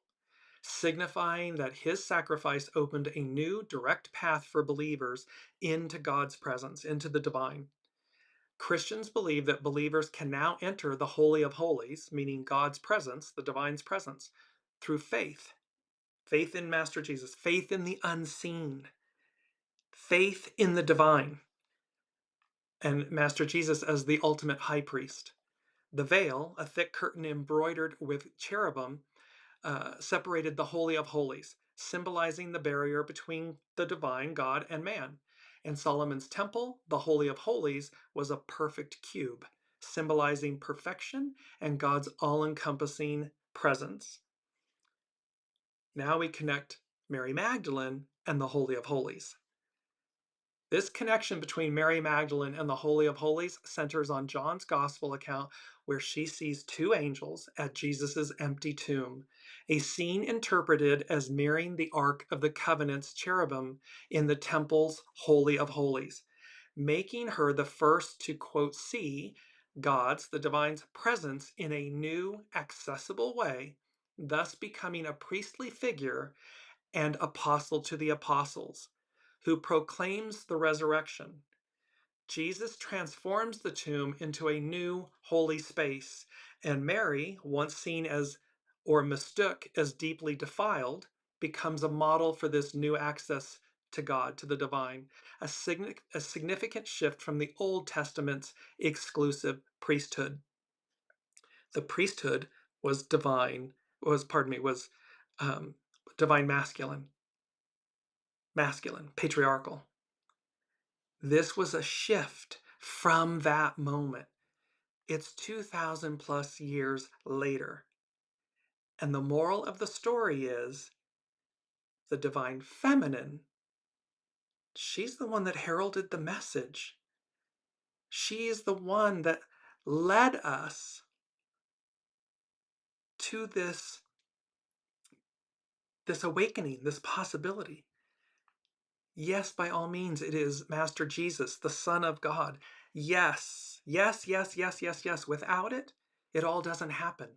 signifying that his sacrifice opened a new direct path for believers into God's presence, into the divine. Christians believe that believers can now enter the Holy of Holies, meaning God's presence, the divine's presence, through faith. Faith in Master Jesus, faith in the unseen, faith in the divine, and Master Jesus as the ultimate high priest. The veil, a thick curtain embroidered with cherubim, separated the Holy of Holies, symbolizing the barrier between the divine God and man. In Solomon's temple, the Holy of Holies was a perfect cube, symbolizing perfection and God's all-encompassing presence. Now we connect Mary Magdalene and the Holy of Holies. This connection between Mary Magdalene and the Holy of Holies centers on John's Gospel account, where she sees two angels at Jesus' empty tomb, a scene interpreted as mirroring the Ark of the Covenant's cherubim in the temple's Holy of Holies, making her the first to, quote, see God's, the divine's presence in a new, accessible way, thus becoming a priestly figure and apostle to the apostles, who proclaims the resurrection. Jesus transforms the tomb into a new holy space, and Mary, once seen as or mistook as deeply defiled, becomes a model for this new access to God, to the divine, a significant shift from the Old Testament's exclusive priesthood. The priesthood was um, divine masculine, patriarchal. This was a shift from that moment. It's 2,000 plus years later. And the moral of the story is the divine feminine, she's the one that heralded the message. She is the one that led us to this this awakening, this possibility. Yes, by all means, it is Master Jesus, the Son of God. Yes, yes, yes, yes, yes, yes. Without it, it all doesn't happen.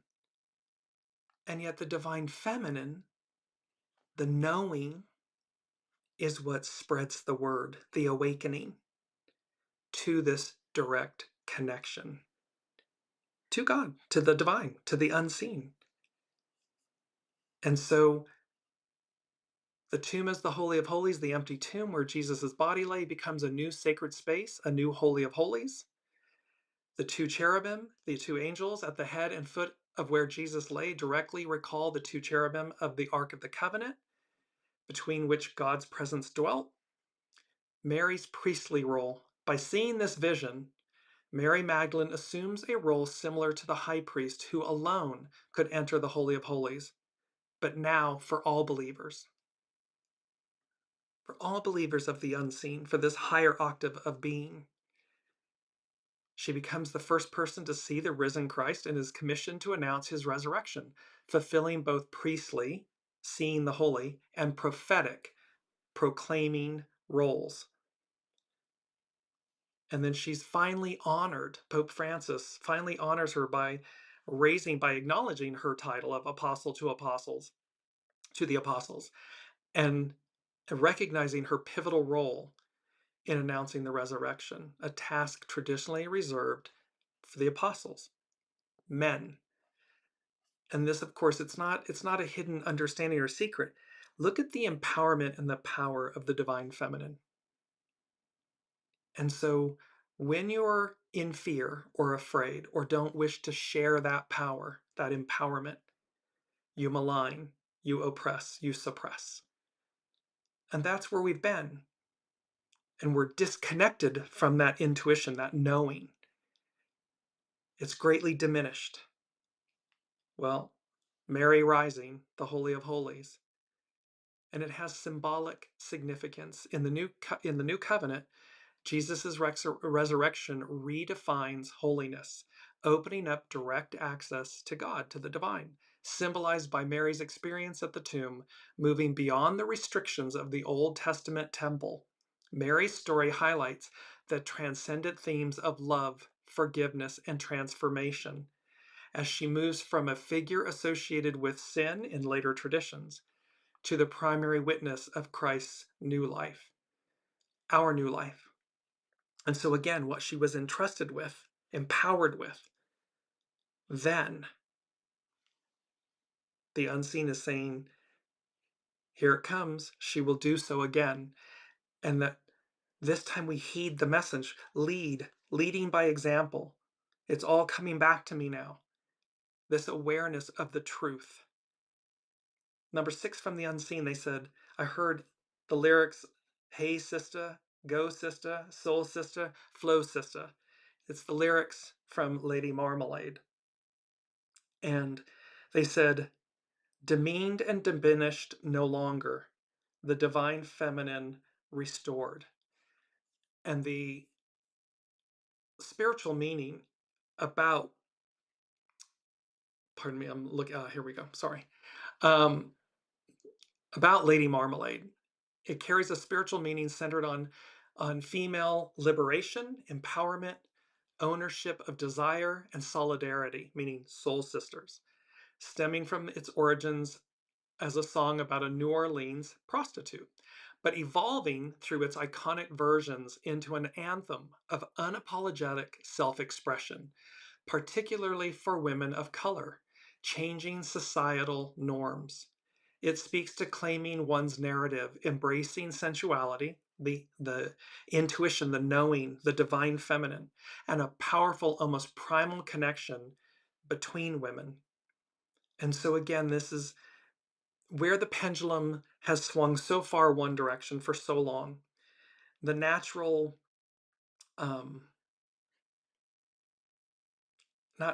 And yet the divine feminine, the knowing, is what spreads the word, the awakening to this direct connection to God, to the divine, to the unseen. And so the tomb is the Holy of Holies, the empty tomb where Jesus' body lay becomes a new sacred space, a new Holy of Holies. The two cherubim, the two angels at the head and foot of where Jesus lay, directly recall the two cherubim of the Ark of the Covenant, between which God's presence dwelt. Mary's priestly role. By seeing this vision, Mary Magdalene assumes a role similar to the high priest who alone could enter the Holy of Holies, but now for all believers. For all believers of the unseen, for this higher octave of being. She becomes the first person to see the risen Christ and is commissioned to announce his resurrection, fulfilling both priestly, seeing the holy, and prophetic, proclaiming roles. And then she's finally honored. Pope Francis finally honors her by acknowledging her title of apostle to the apostles, and recognizing her pivotal role in announcing the resurrection, a task traditionally reserved for the apostles, men. And this, of course, it's not a hidden understanding or secret. Look at the empowerment and the power of the divine feminine. And so when you're in fear or afraid or don't wish to share that power, that empowerment, you malign, you oppress, you suppress. And that's where we've been. And we're disconnected from that intuition, that knowing. It's greatly diminished. Well, Mary rising, the Holy of Holies, and it has symbolic significance. In the new covenant, Jesus' resurrection redefines holiness, opening up direct access to God, to the divine, symbolized by Mary's experience at the tomb, moving beyond the restrictions of the Old Testament temple. Mary's story highlights the transcendent themes of love, forgiveness, and transformation as she moves from a figure associated with sin in later traditions to the primary witness of Christ's new life, our new life. And so again, what she was entrusted with, empowered with, then the unseen is saying, here it comes, she will do so again. And that this time we heed the message, leading by example. It's all coming back to me now. This awareness of the truth. Number 6 from the unseen, they said, I heard the lyrics, hey sister, go sister, soul sister, flow sister. It's the lyrics from Lady Marmalade. And they said, demeaned and diminished no longer, the divine feminine restored. And the spiritual meaning about, pardon me, I'm looking, here we go, sorry. About Lady Marmalade. It carries a spiritual meaning centered on female liberation, empowerment, ownership of desire, and solidarity, meaning soul sisters, stemming from its origins as a song about a New Orleans prostitute, but evolving through its iconic versions into an anthem of unapologetic self-expression, particularly for women of color, changing societal norms. It speaks to claiming one's narrative, embracing sensuality, the intuition, the knowing, the divine feminine, and a powerful, almost primal connection between women. And so again, this is where the pendulum has swung so far one direction for so long. The natural, not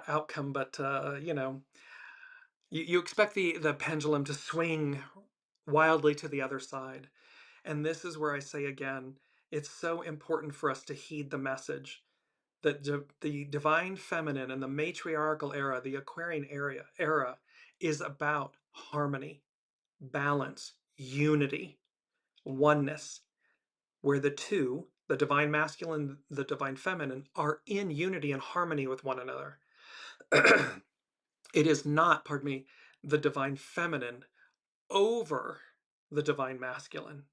outcome, but you expect the pendulum to swing wildly to the other side. And this is where I say again, it's so important for us to heed the message that the divine feminine and the matriarchal era, the Aquarian era is about harmony, balance, unity, oneness, where the two, the divine masculine, the divine feminine, are in unity and harmony with one another. It is not, pardon me, the divine feminine over the divine masculine.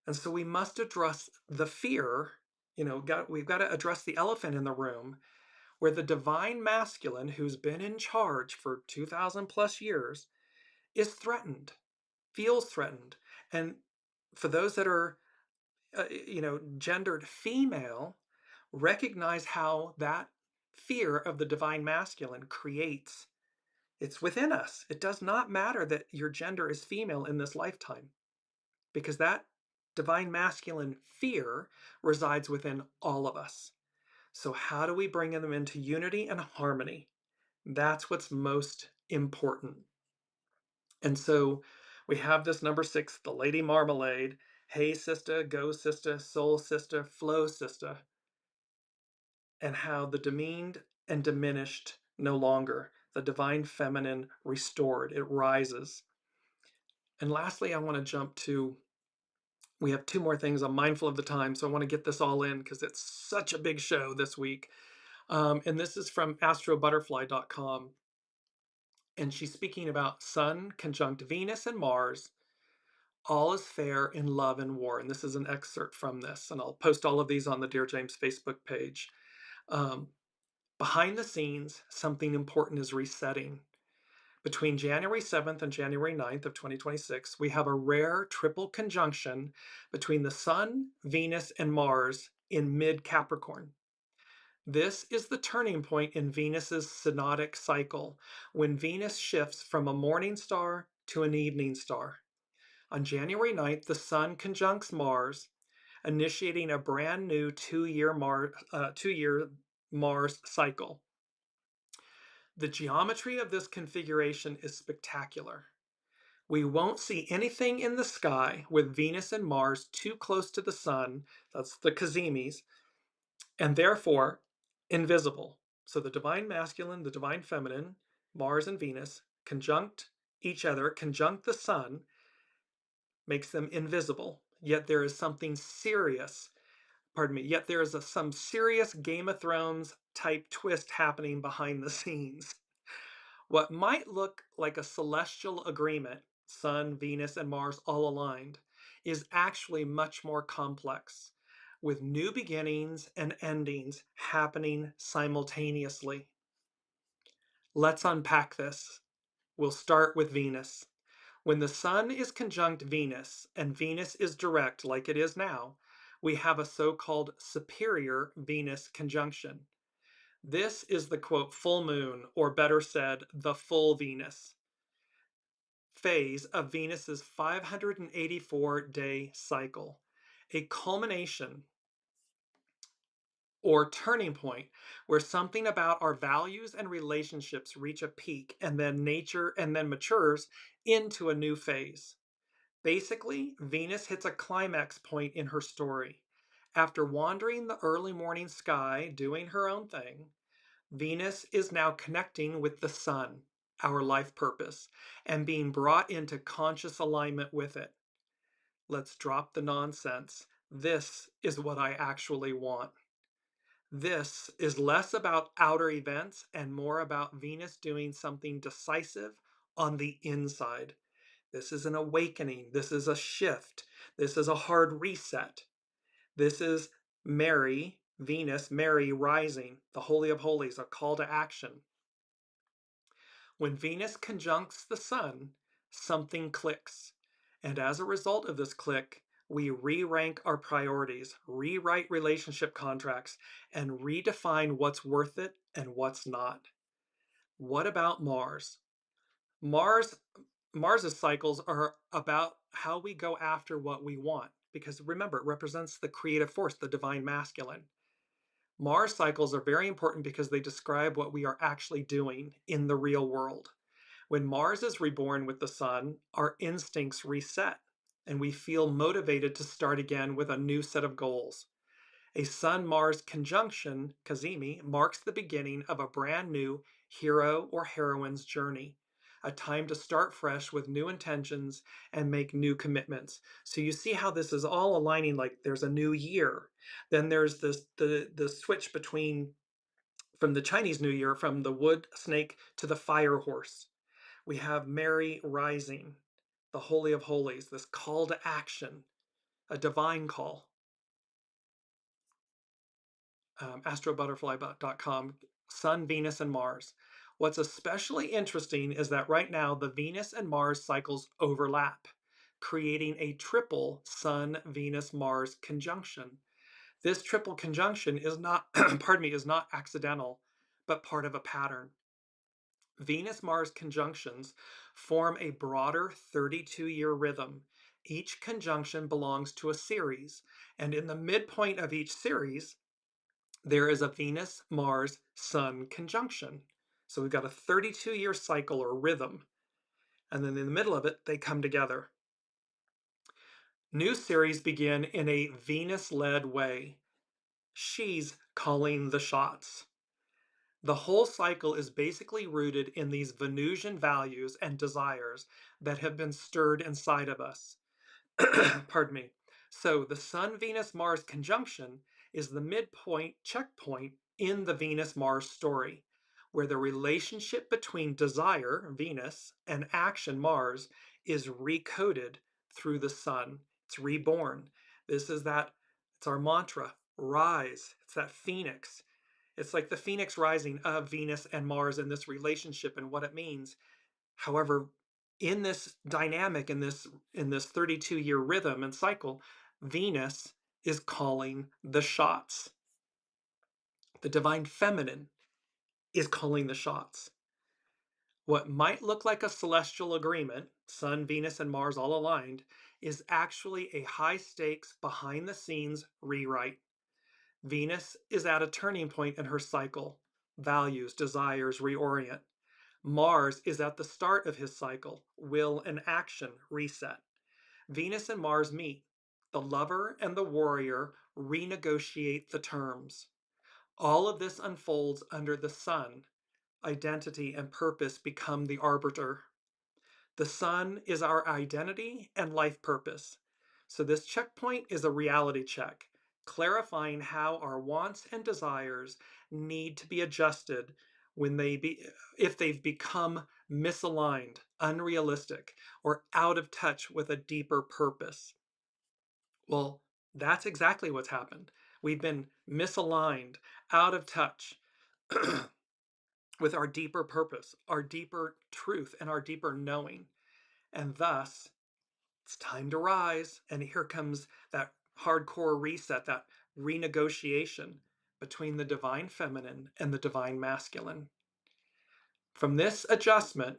And so we must address the fear, we've got to address the elephant in the room where the divine masculine, who's been in charge for 2,000 plus years, is threatened, feels threatened. And for those that are, gendered female, recognize how that fear of the divine masculine creates. It's within us. It does not matter that your gender is female in this lifetime, because that divine masculine fear resides within all of us. So how do we bring them into unity and harmony? That's what's most important. And so we have this number 6, the Lady Marmalade. Hey, sister, go, sister, soul, sister, flow, sister. And how the demeaned and diminished no longer, the divine feminine restored, it rises. And lastly, I want to jump to, we have 2 more things. I'm mindful of the time, so I want to get this all in because it's such a big show this week. And this is from astrobutterfly.com. And she's speaking about Sun conjunct Venus and Mars. All is fair in love and war. And this is an excerpt from this. And I'll post all of these on the Dearjames Facebook page. Um, Behind the scenes, something important is resetting. Between January 7th and January 9th of 2026, we have a rare triple conjunction between the Sun, Venus, and Mars in mid-Capricorn. This is the turning point in Venus's synodic cycle, when Venus shifts from a morning star to an evening star. On January 9th, the Sun conjuncts Mars, initiating a brand new 2-year Mars cycle. The geometry of this configuration is spectacular. We won't see anything in the sky with Venus and Mars too close to the Sun, that's the Cazimis, and therefore invisible. So the divine masculine, the divine feminine, Mars and Venus, conjunct each other, conjunct the Sun, makes them invisible. Yet there is something serious, yet there is some serious Game of Thrones type twist happening behind the scenes. What might look like a celestial agreement, Sun, Venus, and Mars all aligned, is actually much more complex, with new beginnings and endings happening simultaneously. Let's unpack this. We'll start with Venus. When the Sun is conjunct Venus and Venus is direct like it is now, we have a so-called superior Venus conjunction. This is the quote full moon, or better said, the full Venus phase of Venus's 584-day cycle, a culmination or turning point where something about our values and relationships reach a peak and then matures into a new phase. Basically, Venus hits a climax point in her story. After wandering the early morning sky, doing her own thing, Venus is now connecting with the Sun, our life purpose, and being brought into conscious alignment with it. Let's drop the nonsense. This is what I actually want. This is less about outer events and more about Venus doing something decisive on the inside. This is an awakening. This is a shift. This is a hard reset. This is Mary, Venus, Mary rising, the Holy of Holies, a call to action. When Venus conjuncts the Sun, something clicks. And as a result of this click, we re-rank our priorities, rewrite relationship contracts, and redefine what's worth it and what's not. What about Mars? Mars's cycles are about how we go after what we want, because remember, it represents the creative force, the divine masculine. Mars cycles are very important because they describe what we are actually doing in the real world. When Mars is reborn with the Sun, our instincts reset, and we feel motivated to start again with a new set of goals. A Sun-Mars conjunction, Cazimi, marks the beginning of a brand new hero or heroine's journey. a time to start fresh with new intentions and make new commitments. So you see how this is all aligning, like there's a new year. Then there's the switch between from the Chinese New Year, from the wood snake to the fire horse. We have Mary rising, the Holy of Holies, this call to action, a divine call. astrobutterfly.com, Sun, Venus, and Mars. What's especially interesting is that right now the Venus and Mars cycles overlap, creating a triple Sun, Venus, Mars conjunction. This triple conjunction is not, pardon me, is not accidental, but part of a pattern. Venus-Mars conjunctions form a broader 32-year rhythm. Each conjunction belongs to a series, and in the midpoint of each series, there is a Venus-Mars-Sun conjunction. So we've got a 32-year cycle or rhythm, and then in the middle of it, they come together. New series begin in a Venus-led way. She's calling the shots. The whole cycle is basically rooted in these Venusian values and desires that have been stirred inside of us. Pardon me. So the Sun-Venus-Mars conjunction is the midpoint checkpoint in the Venus-Mars story, where the relationship between desire, Venus, and action, Mars, is recoded through the Sun. It's reborn. This is that, it's our mantra, rise. It's that phoenix. It's like the phoenix rising of Venus and Mars in this relationship and what it means. However, in this dynamic, in this 32-year rhythm and cycle, Venus is calling the shots. The divine feminine is calling the shots. What might look like a celestial agreement, Sun, Venus, and Mars all aligned, is actually a high stakes, behind the scenes rewrite. Venus is at a turning point in her cycle. Values, desires reorient. Mars is at the start of his cycle. Will and action reset. Venus and Mars meet. The lover and the warrior renegotiate the terms. All of this unfolds under the sun. Identity and purpose become the arbiter. The sun is our identity and life purpose. So this checkpoint is a reality check, clarifying how our wants and desires need to be adjusted if they've become misaligned, unrealistic, or out of touch with a deeper purpose. Well, that's exactly what's happened. We've been misaligned, out of touch with our deeper purpose, our deeper truth, and our deeper knowing. And thus, it's time to rise. And here comes that hardcore reset, that renegotiation between the divine feminine and the divine masculine. From this adjustment,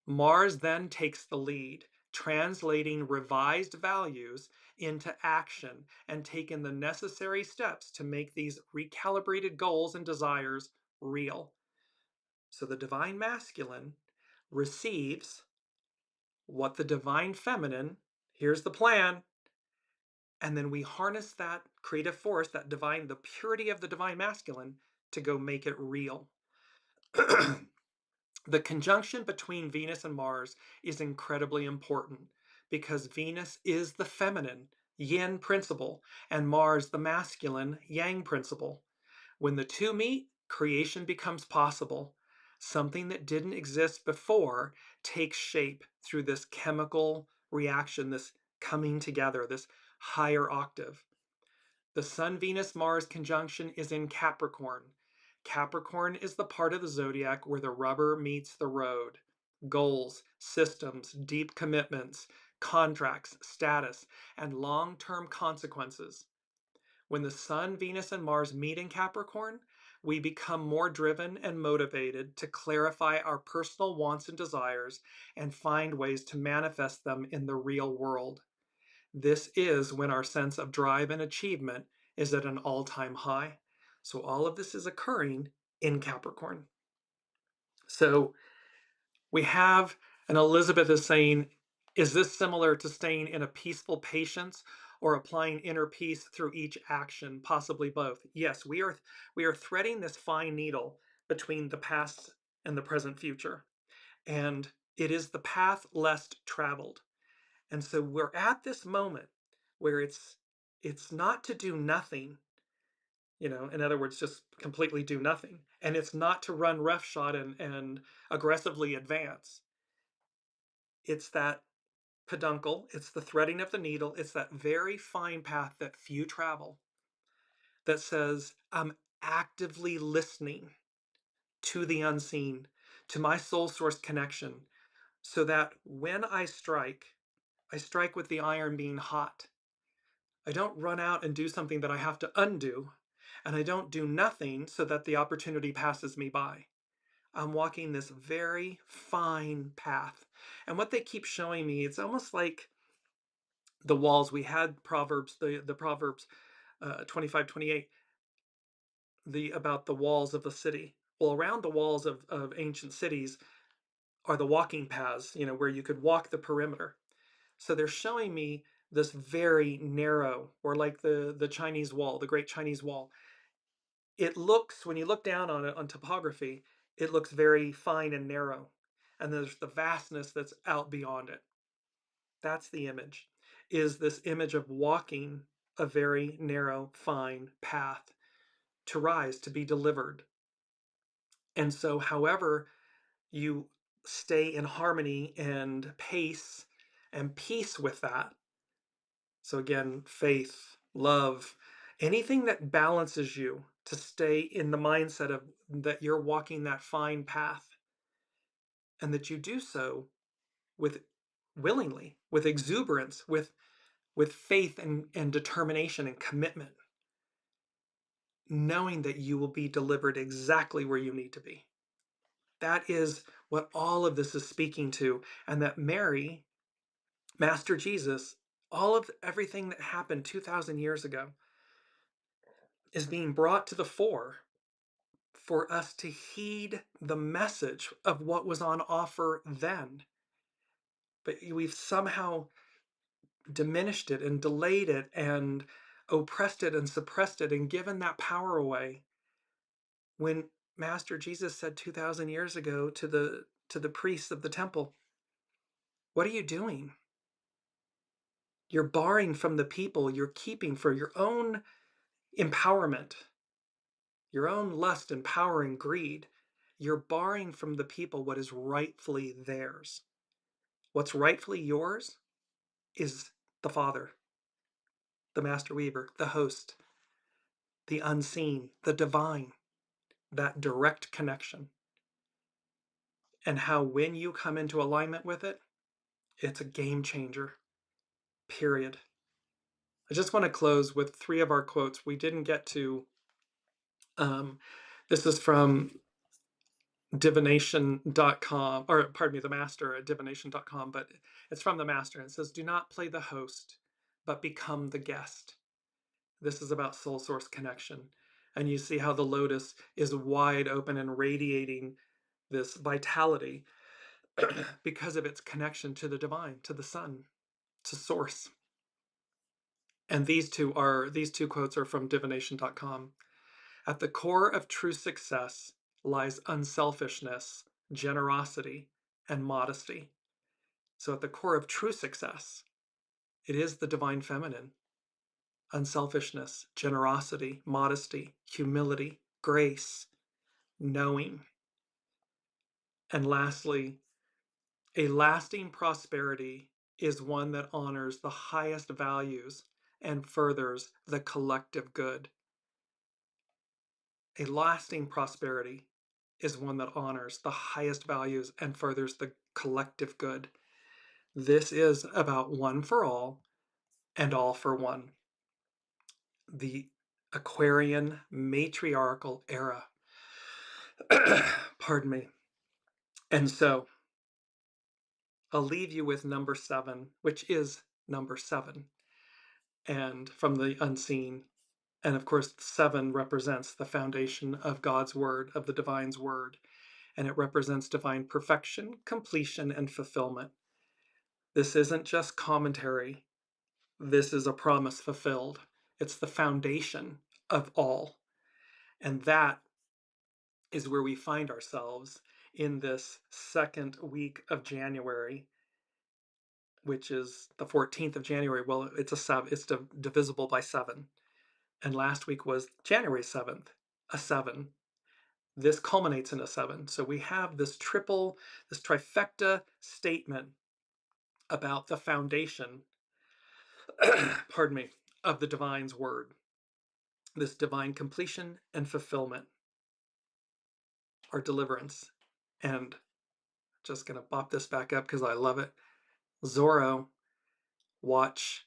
Mars then takes the lead, translating revised values into action and taking the necessary steps to make these recalibrated goals and desires real. So the divine masculine receives what the divine feminine, here's the plan, and then we harness that creative force, that divine, the purity of the divine masculine, to go make it real. The conjunction between Venus and Mars is incredibly important because Venus is the feminine, yin principle, and Mars the masculine, yang principle. When the two meet, creation becomes possible. Something that didn't exist before takes shape through this chemical reaction, this coming together, this higher octave. The Sun-Venus-Mars conjunction is in Capricorn. Capricorn is the part of the zodiac where the rubber meets the road. Goals, systems, deep commitments, contracts, status, and long-term consequences. When the Sun, Venus, and Mars meet in Capricorn, we become more driven and motivated to clarify our personal wants and desires and find ways to manifest them in the real world. This is when our sense of drive and achievement is at an all-time high. So all of this is occurring in Capricorn. So we have, and Elizabeth is saying, is this similar to staying in a peaceful patience or applying inner peace through each action? Possibly both. Yes, we are threading this fine needle between the past and the present future. And It is the path less traveled. And so we're at this moment where it's not to do nothing, in other words, just completely do nothing. And it's not to run roughshod and aggressively advance. It's that peduncle, it's the threading of the needle, it's that very fine path that few travel that says, I'm actively listening to the unseen, to my soul source connection, so that when I strike with the iron being hot. I don't run out and do something that I have to undo, and I don't do nothing so that the opportunity passes me by. I'm walking this very fine path. And what they keep showing me, it's almost like the walls. We had Proverbs, the Proverbs 25, 28, about the walls of the city. Well, around the walls of ancient cities are the walking paths, where you could walk the perimeter. So they're showing me this very narrow, or like the Chinese wall, the Great Chinese Wall. It looks, when you look down on it on topography, it looks very fine and narrow. And there's the vastness that's out beyond it. That's the image, is this image of walking a very narrow, fine path to rise, to be delivered. And so, however you stay in harmony and pace and peace with that, so again, faith, love, anything that balances you to stay in the mindset of that you're walking that fine path, and that you do so with willingly, with exuberance, with faith and determination and commitment, knowing that you will be delivered exactly where you need to be. That is what all of this is speaking to, and that Mary, Master Jesus, all of everything that happened 2,000 years ago is being brought to the fore for us to heed the message of what was on offer then. But we've somehow diminished it and delayed it and oppressed it and suppressed it and given that power away, when Master Jesus said 2,000 years ago to the priests of the temple, what are you doing? You're barring from the people, you're keeping for your own empowerment, your own lust and power and greed. You're barring from the people what is rightfully theirs. What's rightfully yours is the Father, the Master Weaver, the host, the unseen, the divine, that direct connection. And how when you come into alignment with it, it's a game changer, period. I just want to close with 3 of our quotes. We didn't get to, this is from divination.com, or pardon me, the master at divination.com, but it's from the master. And it says, do not play the host, but become the guest. This is about soul source connection. And you see how the lotus is wide open and radiating this vitality because of its connection to the divine, to the sun, to source. And these two quotes are from divination.com. At the core of true success lies unselfishness, generosity, and modesty. So at the core of true success, it is the divine feminine. Unselfishness, generosity, modesty, humility, grace, knowing. And lastly, a lasting prosperity is one that honors the highest values and furthers the collective good. A lasting prosperity is one that honors the highest values and furthers the collective good. This is about one for all and all for one. The Aquarian matriarchal era. Pardon me. And so I'll leave you with number 7, which is number 7, and from the unseen. And of course, 7 represents the foundation of God's word, of the divine's word, and it represents divine perfection, completion, and fulfillment. This isn't just commentary. This is a promise fulfilled. It's the foundation of all. And that is where we find ourselves in this second week of January, which is the 14th of January. Well, it's divisible by 7. And last week was January 7th, a 7. This culminates in a 7. So we have this trifecta statement about the foundation, pardon me, of the divine's word. This divine completion and fulfillment, our deliverance. And just going to bop this back up because I love it. Zorro, watch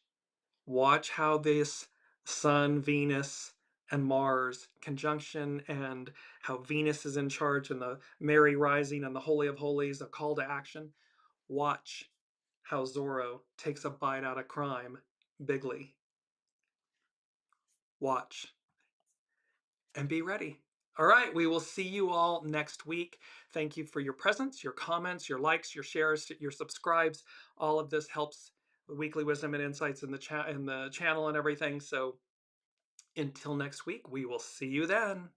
how this Sun, Venus, and Mars conjunction, and how Venus is in charge, and the Mary rising and the Holy of Holies, a call to action. Watch how Zorro takes a bite out of crime bigly. Watch and be ready. All right, we will see you all next week. Thank you for your presence, your comments, your likes, your shares, your subscribes. All of this helps Weekly Wisdom and Insights in the channel and everything. So until next week, we will see you then.